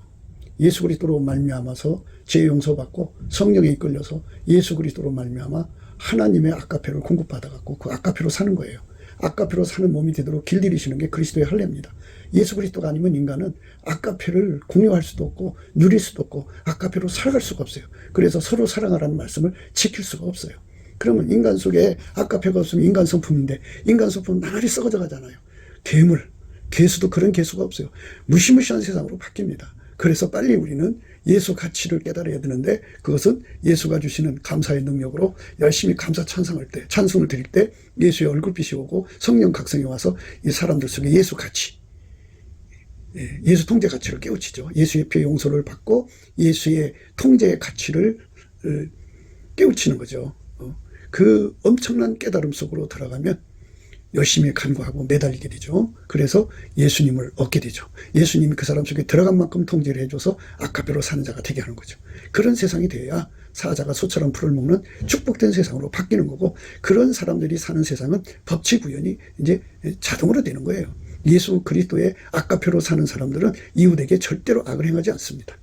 예수 그리스도로 말미암아서 죄 용서받고 성령에 이끌려서 예수 그리스도로 말미암아 하나님의 아까페를 공급받아갖고 그 아까페로 사는 거예요. 아까페로 사는 몸이 되도록 길들이시는 게 그리스도의 할례입니다. 예수 그리스도가 아니면 인간은 아까페를 공유할 수도 없고 누릴 수도 없고 아까페로 살아갈 수가 없어요. 그래서 서로 사랑하라는 말씀을 지킬 수가 없어요. 그러면 인간 속에 아까페가 없으면 인간 성품인데 인간 성품은 나날이 썩어져 가잖아요. 괴물, 괴수도 그런 괴수가 없어요. 무시무시한 세상으로 바뀝니다. 그래서 빨리 우리는 예수 가치를 깨달아야 되는데 그것은 예수가 주시는 감사의 능력으로 열심히 감사 찬송을 드릴 때 예수의 얼굴빛이 오고 성령 각성이 와서 이 사람들 속에 예수 가치, 예수 통제 가치를 깨우치죠. 예수의 피의 용서를 받고 예수의 통제의 가치를 깨우치는 거죠. 그 엄청난 깨달음 속으로 들어가면 열심히 간구하고 매달리게 되죠. 그래서 예수님을 얻게 되죠. 예수님이 그 사람 속에 들어간 만큼 통제를 해줘서 아까페로 사는 자가 되게 하는 거죠. 그런 세상이 돼야 사자가 소처럼 풀을 먹는 축복된 세상으로 바뀌는 거고 그런 사람들이 사는 세상은 법치 구현이 이제 자동으로 되는 거예요. 예수 그리스도의 아까페로 사는 사람들은 이웃에게 절대로 악을 행하지 않습니다.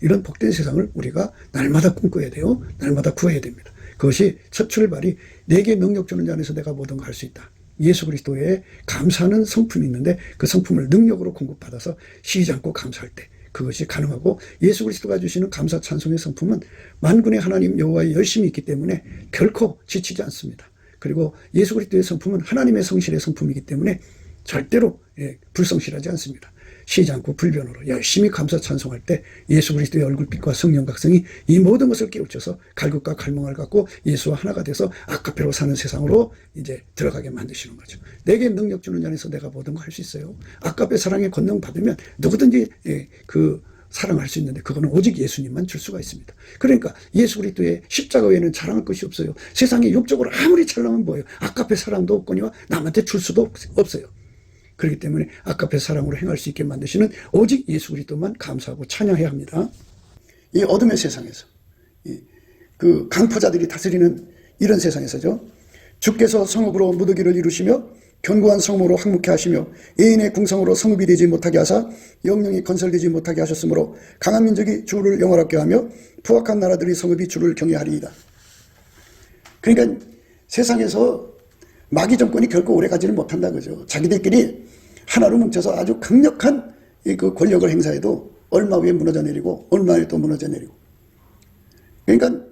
이런 복된 세상을 우리가 날마다 꿈꿔야 돼요. 날마다 구해야 됩니다. 그것이 첫 출발이 내게 능력 주는 자 안에서 내가 모든 걸 할 수 있다. 예수 그리스도의 감사하는 성품이 있는데 그 성품을 능력으로 공급받아서 쉬지 않고 감사할 때 그것이 가능하고 예수 그리스도가 주시는 감사 찬송의 성품은 만군의 하나님 여호와의 열심이 있기 때문에 결코 지치지 않습니다. 그리고 예수 그리스도의 성품은 하나님의 성실의 성품이기 때문에 절대로 불성실하지 않습니다. 쉬지 않고 불변으로 열심히 감사 찬송할 때 예수 그리스도의 얼굴빛과 성령 각성이 이 모든 것을 깨우쳐서 갈급과 갈망을 갖고 예수와 하나가 돼서 아까페로 사는 세상으로 이제 들어가게 만드시는 거죠. 내게 능력 주는 자 안에서 내가 모든 걸 할 수 있어요. 아까페 사랑의 권능 받으면 누구든지 그 사랑할 수 있는데 그거는 오직 예수님만 줄 수가 있습니다. 그러니까 예수 그리스도의 십자가 외에는 자랑할 것이 없어요. 세상에 육적으로 아무리 잘나면 뭐예요. 아까페 사랑도 없거니와 남한테 줄 수도 없어요. 그렇기 때문에 아까페 사랑으로 행할 수 있게 만드시는 오직 예수 그리스도만 감사하고 찬양해야 합니다. 이 어둠의 세상에서 그 강포자들이 다스리는 이런 세상에서죠. 주께서 성읍으로 무더기를 이루시며 견고한 성읍으로 항목케 하시며 애인의 궁성으로 성읍이 되지 못하게 하사 영령이 건설되지 못하게 하셨으므로 강한 민족이 주를 영화롭게 하며 포악한 나라들이 성읍이 주를 경외하리이다. 그러니까 세상에서 마귀 정권이 결코 오래가지를 못한다 그죠. 자기들끼리 하나로 뭉쳐서 아주 강력한 그 권력을 행사해도 얼마 후에 무너져 내리고 얼마 후에 또 무너져 내리고. 그러니까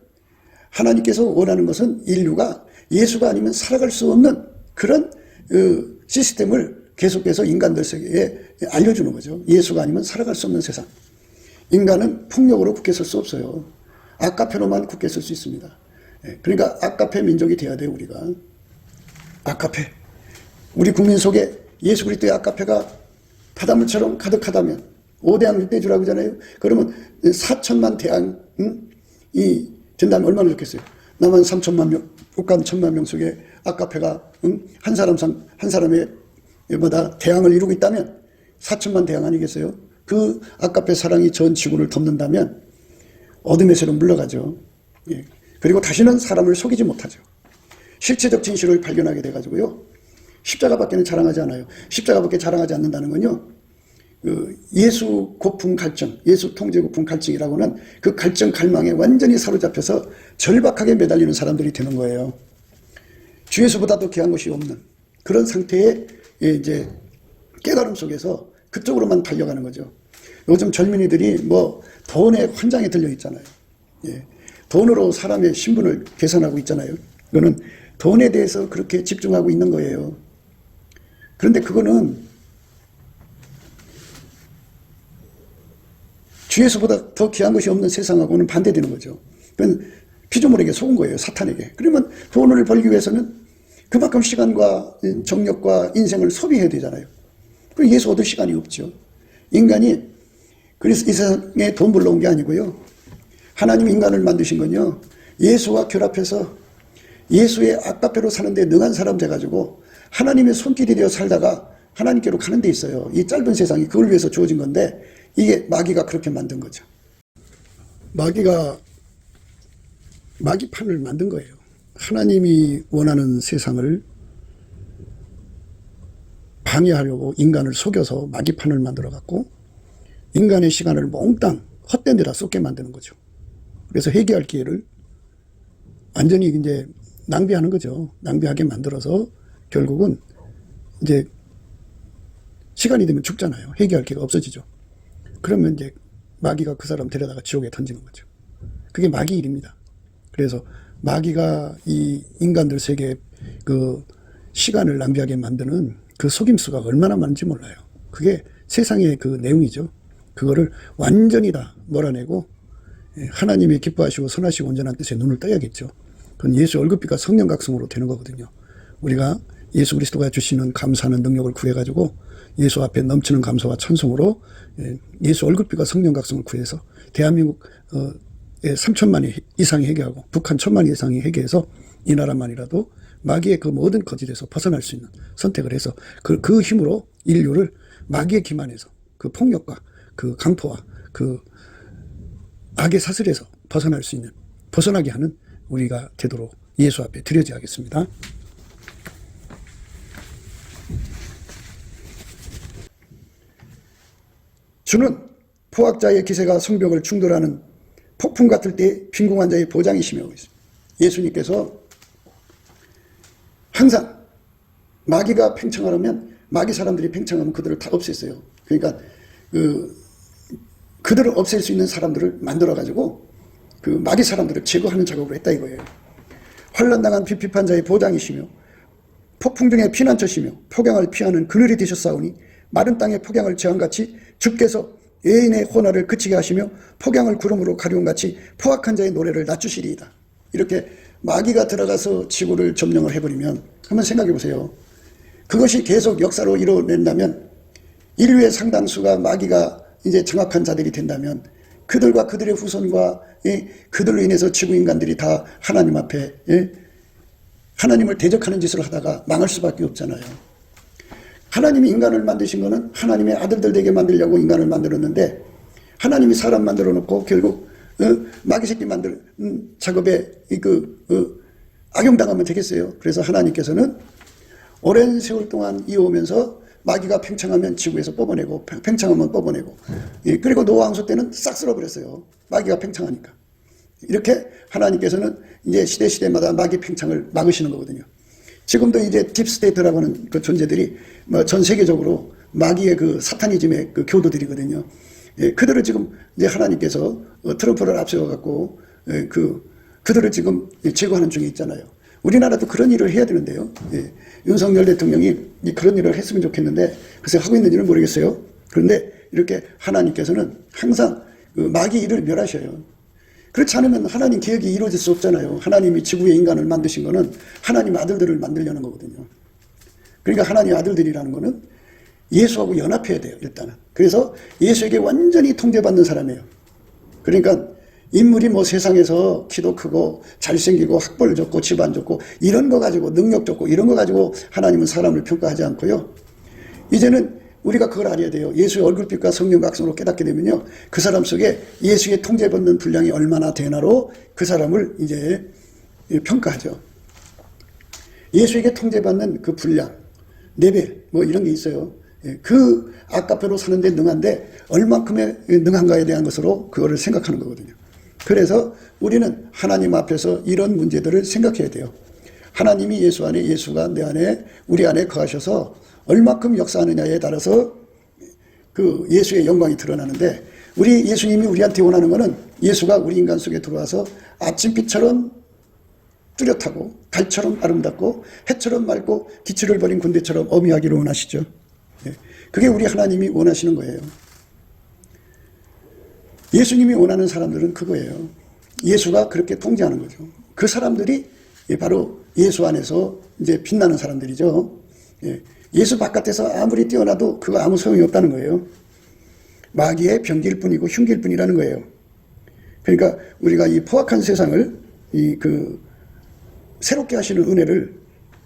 하나님께서 원하는 것은 인류가 예수가 아니면 살아갈 수 없는 그런 시스템을 계속해서 인간들 세계에 알려주는 거죠. 예수가 아니면 살아갈 수 없는 세상. 인간은 폭력으로 굳게 설 수 없어요. 아까페로만 굳게 설 수 있습니다. 그러니까 아까페 민족이 돼야 돼요 우리가. 아까페. 우리 국민 속에 예수 그리스도의 아까페가 바닷물처럼 가득하다면 5대왕 6대주라고 하잖아요. 그러면 4천만 대왕이 된다면 얼마나 좋겠어요. 남한 3천만 명, 북한 1천만 명 속에 아까페가 한 사람의 마다 대왕을 이루고 있다면 4천만 대왕 아니겠어요? 그 아까페 사랑이 전 지구를 덮는다면 어둠의 세로 물러가죠. 그리고 다시는 사람을 속이지 못하죠. 실체적 진실을 발견하게 돼가지고요. 십자가밖에는 자랑하지 않아요. 십자가밖에 자랑하지 않는다는 건요. 그 예수 고품 갈증, 예수 통제 고품 갈증이라고는 그 갈증 갈망에 완전히 사로잡혀서 절박하게 매달리는 사람들이 되는 거예요. 주 예수보다도 귀한 것이 없는 그런 상태의 이제 깨달음 속에서 그쪽으로만 달려가는 거죠. 요즘 젊은이들이 뭐 돈에 환장에 들려 있잖아요. 돈으로 사람의 신분을 계산하고 있잖아요. 그거는 돈에 대해서 그렇게 집중하고 있는 거예요. 그런데 그거는 주 예수보다 더 귀한 것이 없는 세상하고는 반대되는 거죠. 그건 피조물에게 속은 거예요. 사탄에게. 그러면 돈을 벌기 위해서는 그만큼 시간과 정력과 인생을 소비해야 되잖아요. 그리고 예수 얻을 시간이 없죠. 인간이 그래서 이 세상에 돈 벌러 온 게 아니고요. 하나님 인간을 만드신 건요. 예수와 결합해서 예수의 아까페로 사는데 능한 사람 돼가지고 하나님의 손길이 되어 살다가 하나님께로 가는 데 있어요. 이 짧은 세상이 그걸 위해서 주어진 건데 이게 마귀가 그렇게 만든 거죠. 마귀가 마귀판을 만든 거예요. 하나님이 원하는 세상을 방해하려고 인간을 속여서 마귀판을 만들어 갖고 인간의 시간을 몽땅 헛된 데다 쏟게 만드는 거죠. 그래서 회개할 기회를 완전히 이제 낭비하는 거죠. 낭비하게 만들어서 결국은 이제 시간이 되면 죽잖아요. 회개할 기회가 없어지죠. 그러면 이제 마귀가 그 사람 데려다가 지옥에 던지는 거죠. 그게 마귀 일입니다. 그래서 마귀가 이 인간들 세계에 그 시간을 낭비하게 만드는 그 속임수가 얼마나 많은지 몰라요. 그게 세상의 그 내용이죠. 그거를 완전히 다 몰아내고 하나님이 기뻐하시고 선하시고 온전한 뜻에 눈을 떠야겠죠. 그건 예수 얼굴빛과 성령 각성으로 되는 거거든요. 우리가 예수 그리스도가 주시는 감사하는 능력을 구해가지고 예수 앞에 넘치는 감사와 찬송으로 예수 얼굴빛과 성령 각성을 구해서 대한민국 3천만이 이상이 회개하고 북한 1,000만 이상이 회개해서 이 나라만이라도 마귀의 그 모든 거짓에서 벗어날 수 있는 선택을 해서 그 힘으로 인류를 마귀의 기만에서 그 폭력과 그 강포와 그 악의 사슬에서 벗어날 수 있는, 벗어나게 하는 우리가 되도록 예수 앞에 드려져야 하겠습니다. 주는 포악자의 기세가 성벽을 충돌하는 폭풍 같을 때 빈궁한 자의 보장이시며, 예수님께서 항상 마귀가 팽창하려면, 마귀 사람들이 팽창하면 그들을 다 없앴어요. 그러니까 그들을 없앨 수 있는 사람들을 만들어가지고 그 마귀 사람들을 제거하는 작업을 했다 이거예요. 환난당한 비핍한 자의 보장이시며 폭풍 중에 피난처시며 폭양을 피하는 그늘이 되셨사오니 마른 땅의 폭양을 재앙같이 주께서 예인의 호날을 그치게 하시며 폭양을 구름으로 가려움같이 포악한 자의 노래를 낮추시리이다. 이렇게 마귀가 들어가서 지구를 점령을 해버리면 한번 생각해 보세요. 그것이 계속 역사로 이뤄낸다면 인류의 상당수가 마귀가 이제 정확한 자들이 된다면 그들과 그들의 후손과 그들로 인해서 지구 인간들이 다 하나님 앞에 하나님을 대적하는 짓을 하다가 망할 수밖에 없잖아요. 하나님이 인간을 만드신 거는 하나님의 아들들 되게 만들려고 인간을 만들었는데 하나님이 사람 만들어 놓고 결국 마귀 새끼 만드는 작업에 악용당하면 되겠어요. 그래서 하나님께서는 오랜 세월 동안 이어오면서 마귀가 팽창하면 지구에서 뽑아내고 팽창하면 뽑아내고 그리고 노아 왕조 때는 싹 쓸어버렸어요. 마귀가 팽창하니까. 이렇게 하나님께서는 이제 시대마다 마귀 팽창을 막으시는 거거든요. 지금도 이제 딥스테이트라고 하는 그 존재들이 뭐 전 세계적으로 마귀의 그 사타니즘의 그 교도들이거든요. 그들을 지금 이제 하나님께서 트럼프를 앞세워갖고 그들을 지금 제거하는 중에 있잖아요. 우리나라도 그런 일을 해야 되는데요. 윤석열 대통령이 그런 일을 했으면 좋겠는데 글쎄 하고 있는지는 모르겠어요. 그런데 이렇게 하나님께서는 항상 그 마귀 일을 멸하셔요. 그렇지 않으면 하나님 계획이 이루어질 수 없잖아요. 하나님이 지구에 인간을 만드신 거는 하나님 아들들을 만들려는 거거든요. 그러니까 하나님 아들들이라는 거는 예수하고 연합해야 돼요, 일단은. 그래서 예수에게 완전히 통제받는 사람이에요. 그러니까 인물이 뭐 세상에서 키도 크고 잘생기고 학벌 좋고 집안 좋고 이런 거 가지고 능력 좋고 이런 거 가지고 하나님은 사람을 평가하지 않고요. 이제는 우리가 그걸 알아야 돼요. 예수의 얼굴빛과 성령 각성으로 깨닫게 되면요. 그 사람 속에 예수의 통제받는 분량이 얼마나 되나로 그 사람을 이제 평가하죠. 예수에게 통제받는 그 분량, 레벨 뭐 이런 게 있어요. 그 아까페로 사는데 능한데 얼만큼의 능한가에 대한 것으로 그거를 생각하는 거거든요. 그래서 우리는 하나님 앞에서 이런 문제들을 생각해야 돼요. 하나님이 예수 안에, 예수가 내 안에, 우리 안에 거하셔서 얼마큼 역사하느냐에 따라서 그 예수의 영광이 드러나는데, 우리 예수님이 우리한테 원하는 것은 예수가 우리 인간 속에 들어와서 아침빛처럼 뚜렷하고 달처럼 아름답고 해처럼 맑고 기치를 버린 군대처럼 어미하기를 원하시죠. 그게 우리 하나님이 원하시는 거예요. 예수님이 원하는 사람들은 그거예요. 예수가 그렇게 통제하는 거죠. 그 사람들이 바로 예수 안에서 이제 빛나는 사람들이죠. 예수 바깥에서 아무리 뛰어나도 그거 아무 소용이 없다는 거예요. 마귀의 병기일 뿐이고 흉기일 뿐이라는 거예요. 그러니까 우리가 이 포악한 세상을 새롭게 하시는 은혜를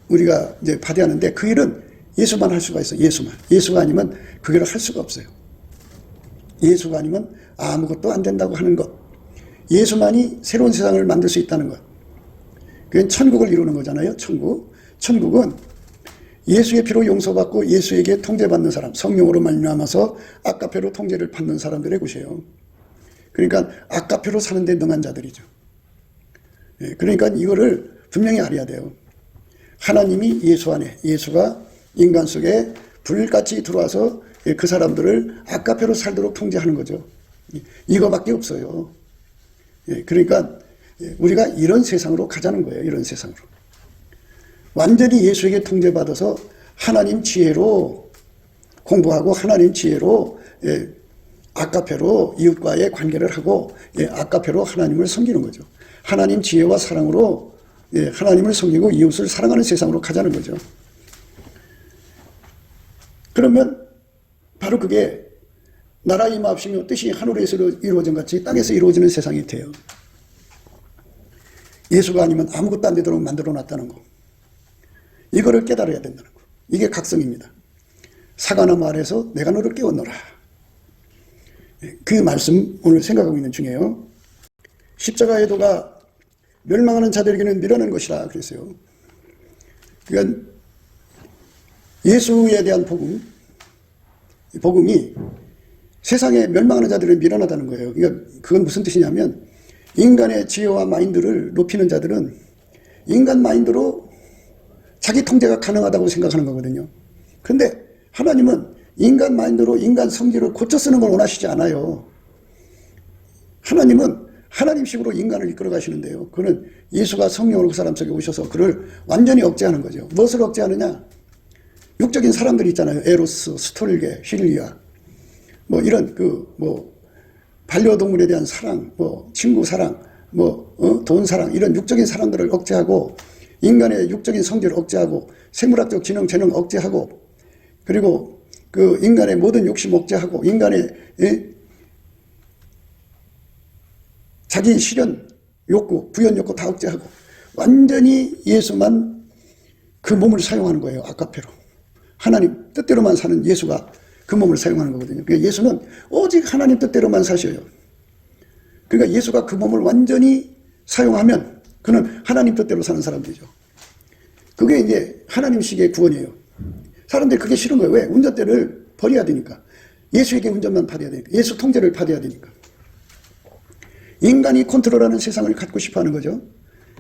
우리가 이제 받아야 하는데 그 일은 예수만 할 수가 있어요. 예수만. 예수가 아니면 그 일을 할 수가 없어요. 예수가 아니면 아무것도 안 된다고 하는 것. 예수만이 새로운 세상을 만들 수 있다는 것. 그건 천국을 이루는 거잖아요. 천국은 예수의 피로 용서받고 예수에게 통제받는 사람, 성령으로 말미암아서 아까페로 통제를 받는 사람들의 곳이에요. 그러니까 아까페로 사는 데 능한 자들이죠. 그러니까 이거를 분명히 알아야 돼요. 하나님이 예수 안에, 예수가 인간 속에 불같이 들어와서 그 사람들을 아까페로 살도록 통제하는 거죠. 이거밖에 없어요. 그러니까 우리가 이런 세상으로 가자는 거예요. 이런 세상으로. 완전히 예수에게 통제받아서 하나님 지혜로 공부하고 하나님 지혜로 아까페로 이웃과의 관계를 하고 아까페로 하나님을 섬기는 거죠. 하나님 지혜와 사랑으로 하나님을 섬기고 이웃을 사랑하는 세상으로 가자는 거죠. 그러면 바로 그게 나라 임하옵시며 뜻이 하늘에서 이루어진 같이 땅에서 이루어지는 세상이 돼요. 예수가 아니면 아무것도 안 되도록 만들어 놨다는 거. 이거를 깨달아야 된다는 거. 이게 각성입니다. 사과나무 아래서 내가 너를 깨웠노라. 그 말씀 오늘 생각하고 있는 중이에요. 십자가의 도가 멸망하는 자들에게는 미련한 것이라 그랬어요. 그러니까 예수에 대한 복음이 세상에 멸망하는 자들은 미련하다는 거예요. 그러니까 그건 무슨 뜻이냐면 인간의 지혜와 마인드를 높이는 자들은 인간 마인드로 자기 통제가 가능하다고 생각하는 거거든요. 근데 하나님은 인간 마인드로 인간 성질을 고쳐 쓰는 걸 원하시지 않아요. 하나님은 하나님식으로 인간을 이끌어 가시는데요. 그는 예수가 성령으로 그 사람 속에 오셔서 그를 완전히 억제하는 거죠. 무엇을 억제하느냐? 육적인 사람들이 있잖아요. 에로스, 스톨게, 힐리아, 뭐 이런 반려동물에 대한 사랑, 친구 사랑, 돈 사랑, 이런 육적인 사랑들을 억제하고 인간의 육적인 성질을 억제하고 생물학적 지능, 재능 억제하고 그리고 그 인간의 모든 욕심 억제하고 인간의 자기 실현 욕구, 부연 욕구 다 억제하고 완전히 예수만 그 몸을 사용하는 거예요. 아까페로. 하나님 뜻대로만 사는 예수가 그 몸을 사용하는 거거든요. 그러니까 예수는 오직 하나님 뜻대로만 사셔요. 그러니까 예수가 그 몸을 완전히 사용하면 그는 하나님 뜻대로 사는 사람들이죠. 그게 이제 하나님식의 구원이에요. 사람들이 그게 싫은 거예요. 왜? 운전대를 버려야 되니까. 예수에게 운전만 받아야 되니까. 예수 통제를 받아야 되니까. 인간이 컨트롤하는 세상을 갖고 싶어 하는 거죠.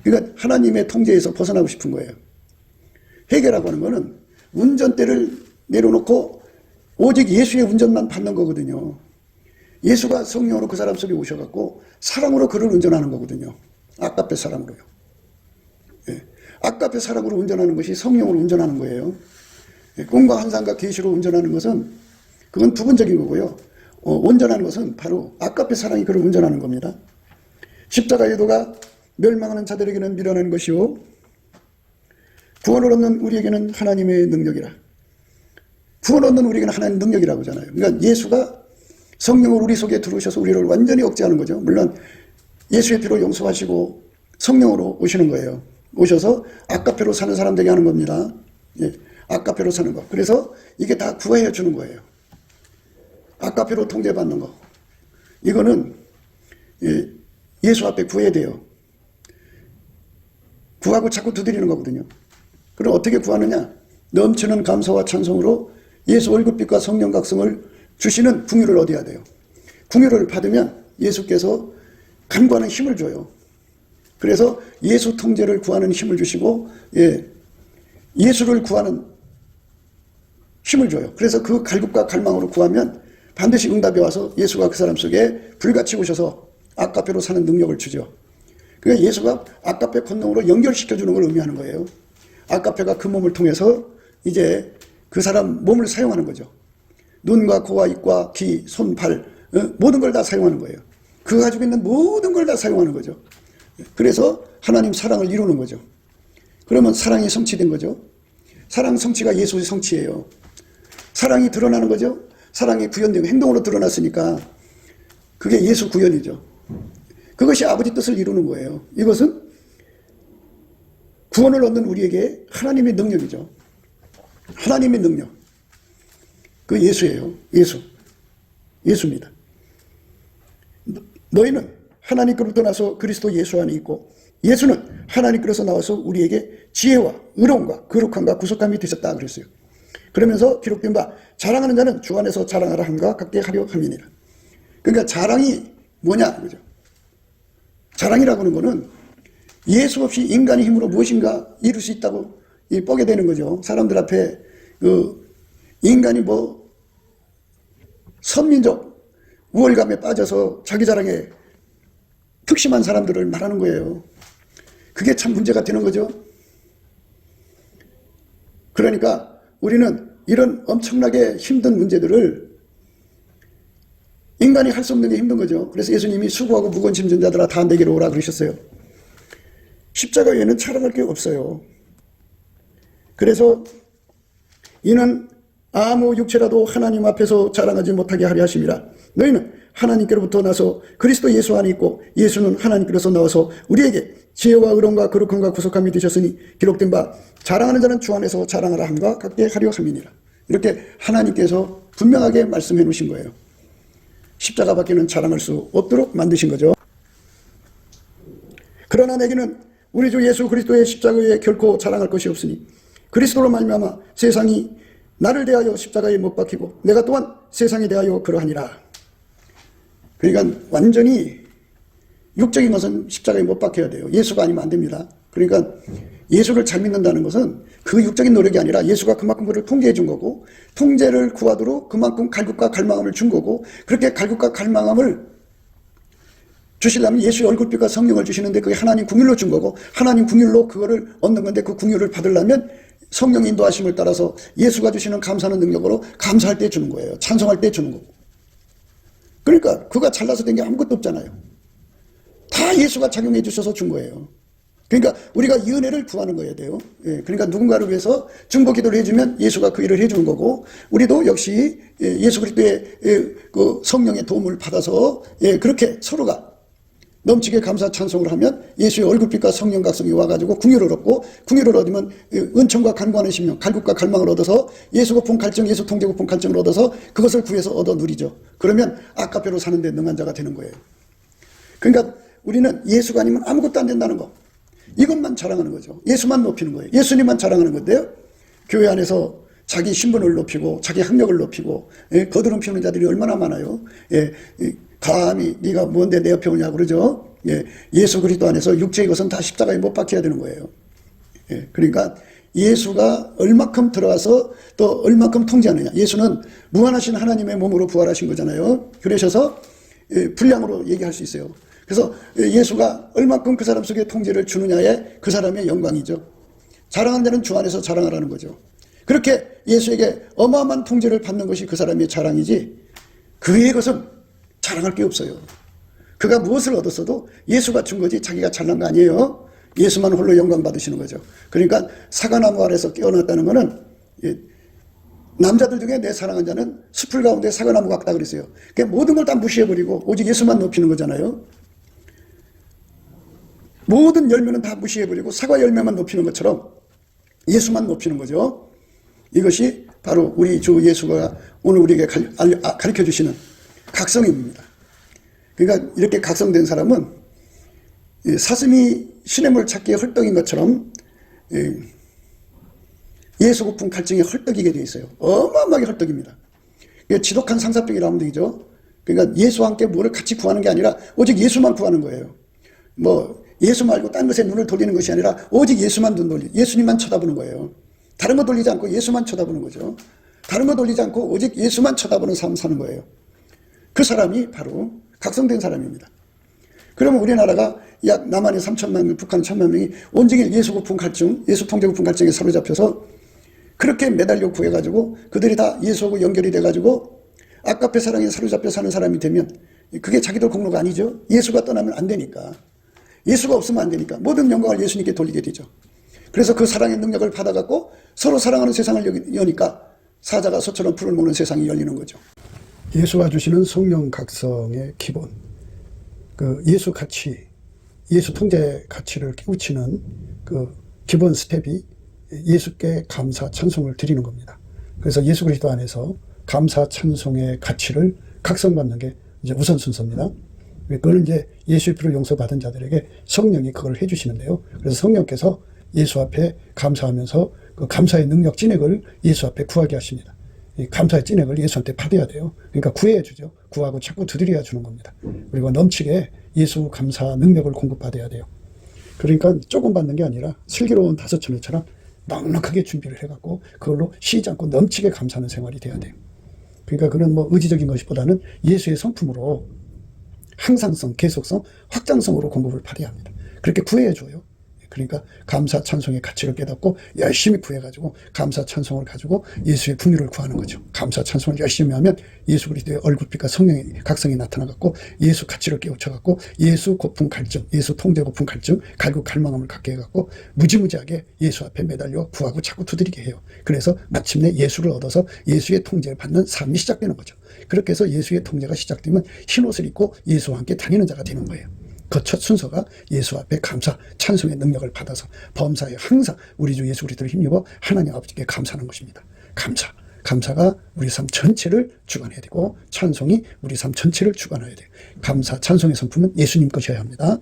그러니까 하나님의 통제에서 벗어나고 싶은 거예요. 회개라고 하는 거는 운전대를 내려놓고 오직 예수의 운전만 받는 거거든요. 예수가 성령으로 그 사람 속에 오셔갖고 사랑으로 그를 운전하는 거거든요. 아까페 사랑으로요. 아까페 사랑으로 운전하는 것이 성령으로 운전하는 거예요. 꿈과 환상과 계시로 운전하는 것은 그건 부분적인 거고요. 온전하는 것은 바로 아까페 사랑이 그를 운전하는 겁니다. 십자가의 도가 멸망하는 자들에게는 미련한 것이요 구원을 얻는 우리에게는 하나님의 능력이라. 구원 얻는 우리에게는 하나님의 능력이라고 하잖아요. 그러니까 예수가 성령으로 우리 속에 들어오셔서 우리를 완전히 억제하는 거죠. 물론 예수의 피로 용서하시고 성령으로 오시는 거예요. 오셔서 아까페로 사는 사람 되게 하는 겁니다. 아까페로 사는 거. 그래서 이게 다 구해해 주는 거예요. 아까페로 통제받는 거. 이거는 예수 앞에 구해야 돼요. 구하고 자꾸 두드리는 거거든요. 그럼 어떻게 구하느냐? 넘치는 감사와 찬송으로 예수 월급빛과 성령 각성을 주시는 궁유를 얻어야 돼요. 궁유를 받으면 예수께서 간구하는 힘을 줘요. 그래서 예수 통제를 구하는 힘을 주시고 예수를 구하는 힘을 줘요. 그래서 그 갈급과 갈망으로 구하면 반드시 응답이 와서 예수가 그 사람 속에 불같이 오셔서 아까페로 사는 능력을 주죠. 그러니까 예수가 아까페 권능으로 연결시켜주는 걸 의미하는 거예요. 아까페가 그 몸을 통해서 이제 그 사람 몸을 사용하는 거죠. 눈과 코와 입과 귀, 손, 발 모든 걸 다 사용하는 거예요. 그 가지고 있는 모든 걸 다 사용하는 거죠. 그래서 하나님 사랑을 이루는 거죠. 그러면 사랑이 성취된 거죠. 사랑 성취가 예수의 성취예요. 사랑이 드러나는 거죠. 사랑이 구현되고 행동으로 드러났으니까 그게 예수 구현이죠. 그것이 아버지 뜻을 이루는 거예요. 이것은 구원을 얻는 우리에게 하나님의 능력이죠. 하나님의 능력. 그 예수예요. 예수입니다. 너희는 하나님께로부터 나서 그리스도 예수 안에 있고 예수는 하나님께로서 나와서 우리에게 지혜와 의로움과 거룩함과 구속함이 되셨다 그랬어요. 그러면서 기록된 바 자랑하는 자는 주 안에서 자랑하라 함과 같게 하려 함이니라. 그러니까 자랑이 뭐냐 그죠? 자랑이라고 하는 거는 예수 없이 인간의 힘으로 무엇인가 이룰 수 있다고 뻐게 되는 거죠. 사람들 앞에 인간이 뭐 선민적 우월감에 빠져서 자기 자랑에 특심한 사람들을 말하는 거예요. 그게 참 문제가 되는 거죠. 그러니까 우리는 이런 엄청나게 힘든 문제들을 인간이 할 수 없는 게 힘든 거죠. 그래서 예수님이 수고하고 무거운 짐진 자들아 다 내게로 오라 그러셨어요. 십자가 외에는 자랑할 게 없어요. 그래서 이는 아무 육체라도 하나님 앞에서 자랑하지 못하게 하려 하심이라. 너희는 하나님께로부터 나서 그리스도 예수 안에 있고 예수는 하나님께로서 나와서 우리에게 지혜와 의로움과 거룩함과 구속함이 되셨으니 기록된 바 자랑하는 자는 주 안에서 자랑하라 함과 같게 하려 함이니라. 이렇게 하나님께서 분명하게 말씀해 놓으신 거예요. 십자가 밖에는 자랑할 수 없도록 만드신 거죠. 그러나 내게는 우리 주 예수 그리스도의 십자가에 결코 자랑할 것이 없으니 그리스도로 말미암아 세상이 나를 대하여 십자가에 못 박히고 내가 또한 세상에 대하여 그러하니라. 그러니까 완전히 육적인 것은 십자가에 못 박혀야 돼요. 예수가 아니면 안 됩니다. 그러니까 예수를 잘 믿는다는 것은 그 육적인 노력이 아니라 예수가 그만큼 그를 통제해 준 거고 통제를 구하도록 그만큼 갈급과 갈망함을 준 거고 그렇게 갈급과 갈망함을 주시려면 예수의 얼굴빛과 성령을 주시는데 그게 하나님 궁율로 준 거고 하나님 궁율로 그거를 얻는 건데 그 궁율을 받으려면 성령 인도하심을 따라서 예수가 주시는 감사하는 능력으로 감사할 때 주는 거예요. 찬송할 때 주는 거고. 그러니까 그가 잘나서 된 게 아무것도 없잖아요. 다 예수가 작용해 주셔서 준 거예요. 그러니까 우리가 이 은혜를 구하는 거예요 돼요. 예, 그러니까 누군가를 위해서 중보 기도를 해주면 예수가 그 일을 해주는 거고 우리도 역시 예수 그리스도의 그 성령의 도움을 받아서 그렇게 서로가 넘치게 감사 찬송을 하면 예수의 얼굴빛과 성령 각성이 와가지고 궁유를 얻고 궁유를 얻으면 은총과 간구하는 심령 갈급과 갈망을 얻어서 예수 고품 갈증 예수 통제 고품 갈증을 얻어서 그것을 구해서 얻어 누리죠. 그러면 아까페로 사는 데 능한 자가 되는 거예요. 그러니까 우리는 예수가 아니면 아무것도 안 된다는 거 이것만 자랑하는 거죠. 예수만 높이는 거예요. 예수님만 자랑하는 건데요. 교회 안에서 자기 신분을 높이고 자기 학력을 높이고 거드름 피우는 자들이 얼마나 많아요. 감히 네가 뭔데 내 옆에 오냐고 그러죠. 예수 그리스도 안에서 육체의 것은 다 십자가에 못 박혀야 되는 거예요. 그러니까 예수가 얼마큼 들어가서 또 얼마큼 통제하느냐. 예수는 무한하신 하나님의 몸으로 부활하신 거잖아요. 그러셔서 분량으로 얘기할 수 있어요. 그래서 예수가 얼마큼 그 사람 속에 통제를 주느냐에 그 사람의 영광이죠. 자랑하는 자는 주 안에서 자랑하라는 거죠. 그렇게 예수에게 어마어마한 통제를 받는 것이 그 사람의 자랑이지 그의 것은 자랑할 게 없어요. 그가 무엇을 얻었어도 예수가 준 거지 자기가 잘난 거 아니에요. 예수만 홀로 영광 받으시는 거죠. 그러니까 사과나무 아래서 깨어났다는 거는 남자들 중에 내 사랑한 자는 숲을 가운데 사과나무 같다 그랬어요. 그러니까 모든 걸 다 무시해버리고 오직 예수만 높이는 거잖아요. 모든 열매는 다 무시해버리고 사과 열매만 높이는 것처럼 예수만 높이는 거죠. 이것이 바로 우리 주 예수가 오늘 우리에게 가르쳐 주시는 각성입니다. 그러니까 이렇게 각성된 사람은 사슴이 시냇물 찾기에 헐떡인 것처럼 예수 고품 갈증에 헐떡이게 되어 있어요. 어마어마하게 헐떡입니다. 지독한 상사병이라면 되죠. 그러니까 예수와 함께 뭐를 같이 구하는 게 아니라 오직 예수만 구하는 거예요. 뭐 예수 말고 딴 것에 눈을 돌리는 것이 아니라 오직 예수만 눈 돌리 예수님만 쳐다보는 거예요. 다른 거 돌리지 않고 예수만 쳐다보는 거죠. 다른 거 돌리지 않고 오직 예수만 쳐다보는 삶 사는 거예요. 그 사람이 바로 각성된 사람입니다. 그러면 우리나라가 약 남한이 3천만 명, 북한 1천만 명이 온종일 예수 고품 갈증, 예수 통제 고품 갈증에 사로잡혀서 그렇게 매달려 구해가지고 그들이 다 예수하고 연결이 돼가지고 아까페 사랑에 사로잡혀 사는 사람이 되면 그게 자기들 공로가 아니죠. 예수가 떠나면 안 되니까. 예수가 없으면 안 되니까 모든 영광을 예수님께 돌리게 되죠. 그래서 그 사랑의 능력을 받아갖고 서로 사랑하는 세상을 여니까 사자가 소처럼 풀을 먹는 세상이 열리는 거죠. 예수가 주시는 성령 각성의 기본, 그 예수 가치, 예수 통제 가치를 깨우치는 그 기본 스텝이 예수께 감사 찬송을 드리는 겁니다. 그래서 예수 그리스도 안에서 감사 찬송의 가치를 각성받는 게 이제 우선 순서입니다. 그걸 이제 예수의 피로 용서받은 자들에게 성령이 그걸 해주시는데요. 그래서 성령께서 예수 앞에 감사하면서 그 감사의 능력 진액을 예수 앞에 구하게 하십니다. 이 감사의 진액을 예수한테 받아야 돼요. 그러니까 구해야 주죠. 구하고 자꾸 두드려야 주는 겁니다. 그리고 넘치게 예수 감사 능력을 공급받아야 돼요. 그러니까 조금 받는 게 아니라 슬기로운 다섯 처녀처럼 넉넉하게 준비를 해갖고 그걸로 쉬지 않고 넘치게 감사하는 생활이 돼야 돼요. 그러니까 그런 뭐 의지적인 것보다는 예수의 성품으로 항상성, 계속성, 확장성으로 공급을 받아야 합니다. 그렇게 구해야 줘요. 그러니까 감사 찬송의 가치를 깨닫고 열심히 구해가지고 감사 찬송을 가지고 예수의 풍요를 구하는 거죠. 감사 찬송을 열심히 하면 예수 그리스도의 얼굴빛과 성령의 각성이 나타나갖고 예수 가치를 깨우쳐갖고 예수 고품 갈증, 예수 통제 고품 갈증, 갈구 갈망함을 갖게 해갖고 무지무지하게 예수 앞에 매달려 구하고 자꾸 두드리게 해요. 그래서 마침내 예수를 얻어서 예수의 통제를 받는 삶이 시작되는 거죠. 그렇게 해서 예수의 통제가 시작되면 흰옷을 입고 예수와 함께 다니는 자가 되는 거예요. 그 첫 순서가 예수 앞에 감사, 찬송의 능력을 받아서 범사에 항상 우리 주 예수 그리스도를 힘입어 하나님 아버지께 감사하는 것입니다. 감사가 우리 삶 전체를 주관해야 되고 찬송이 우리 삶 전체를 주관해야 돼요. 감사, 찬송의 성품은 예수님 것이어야 합니다.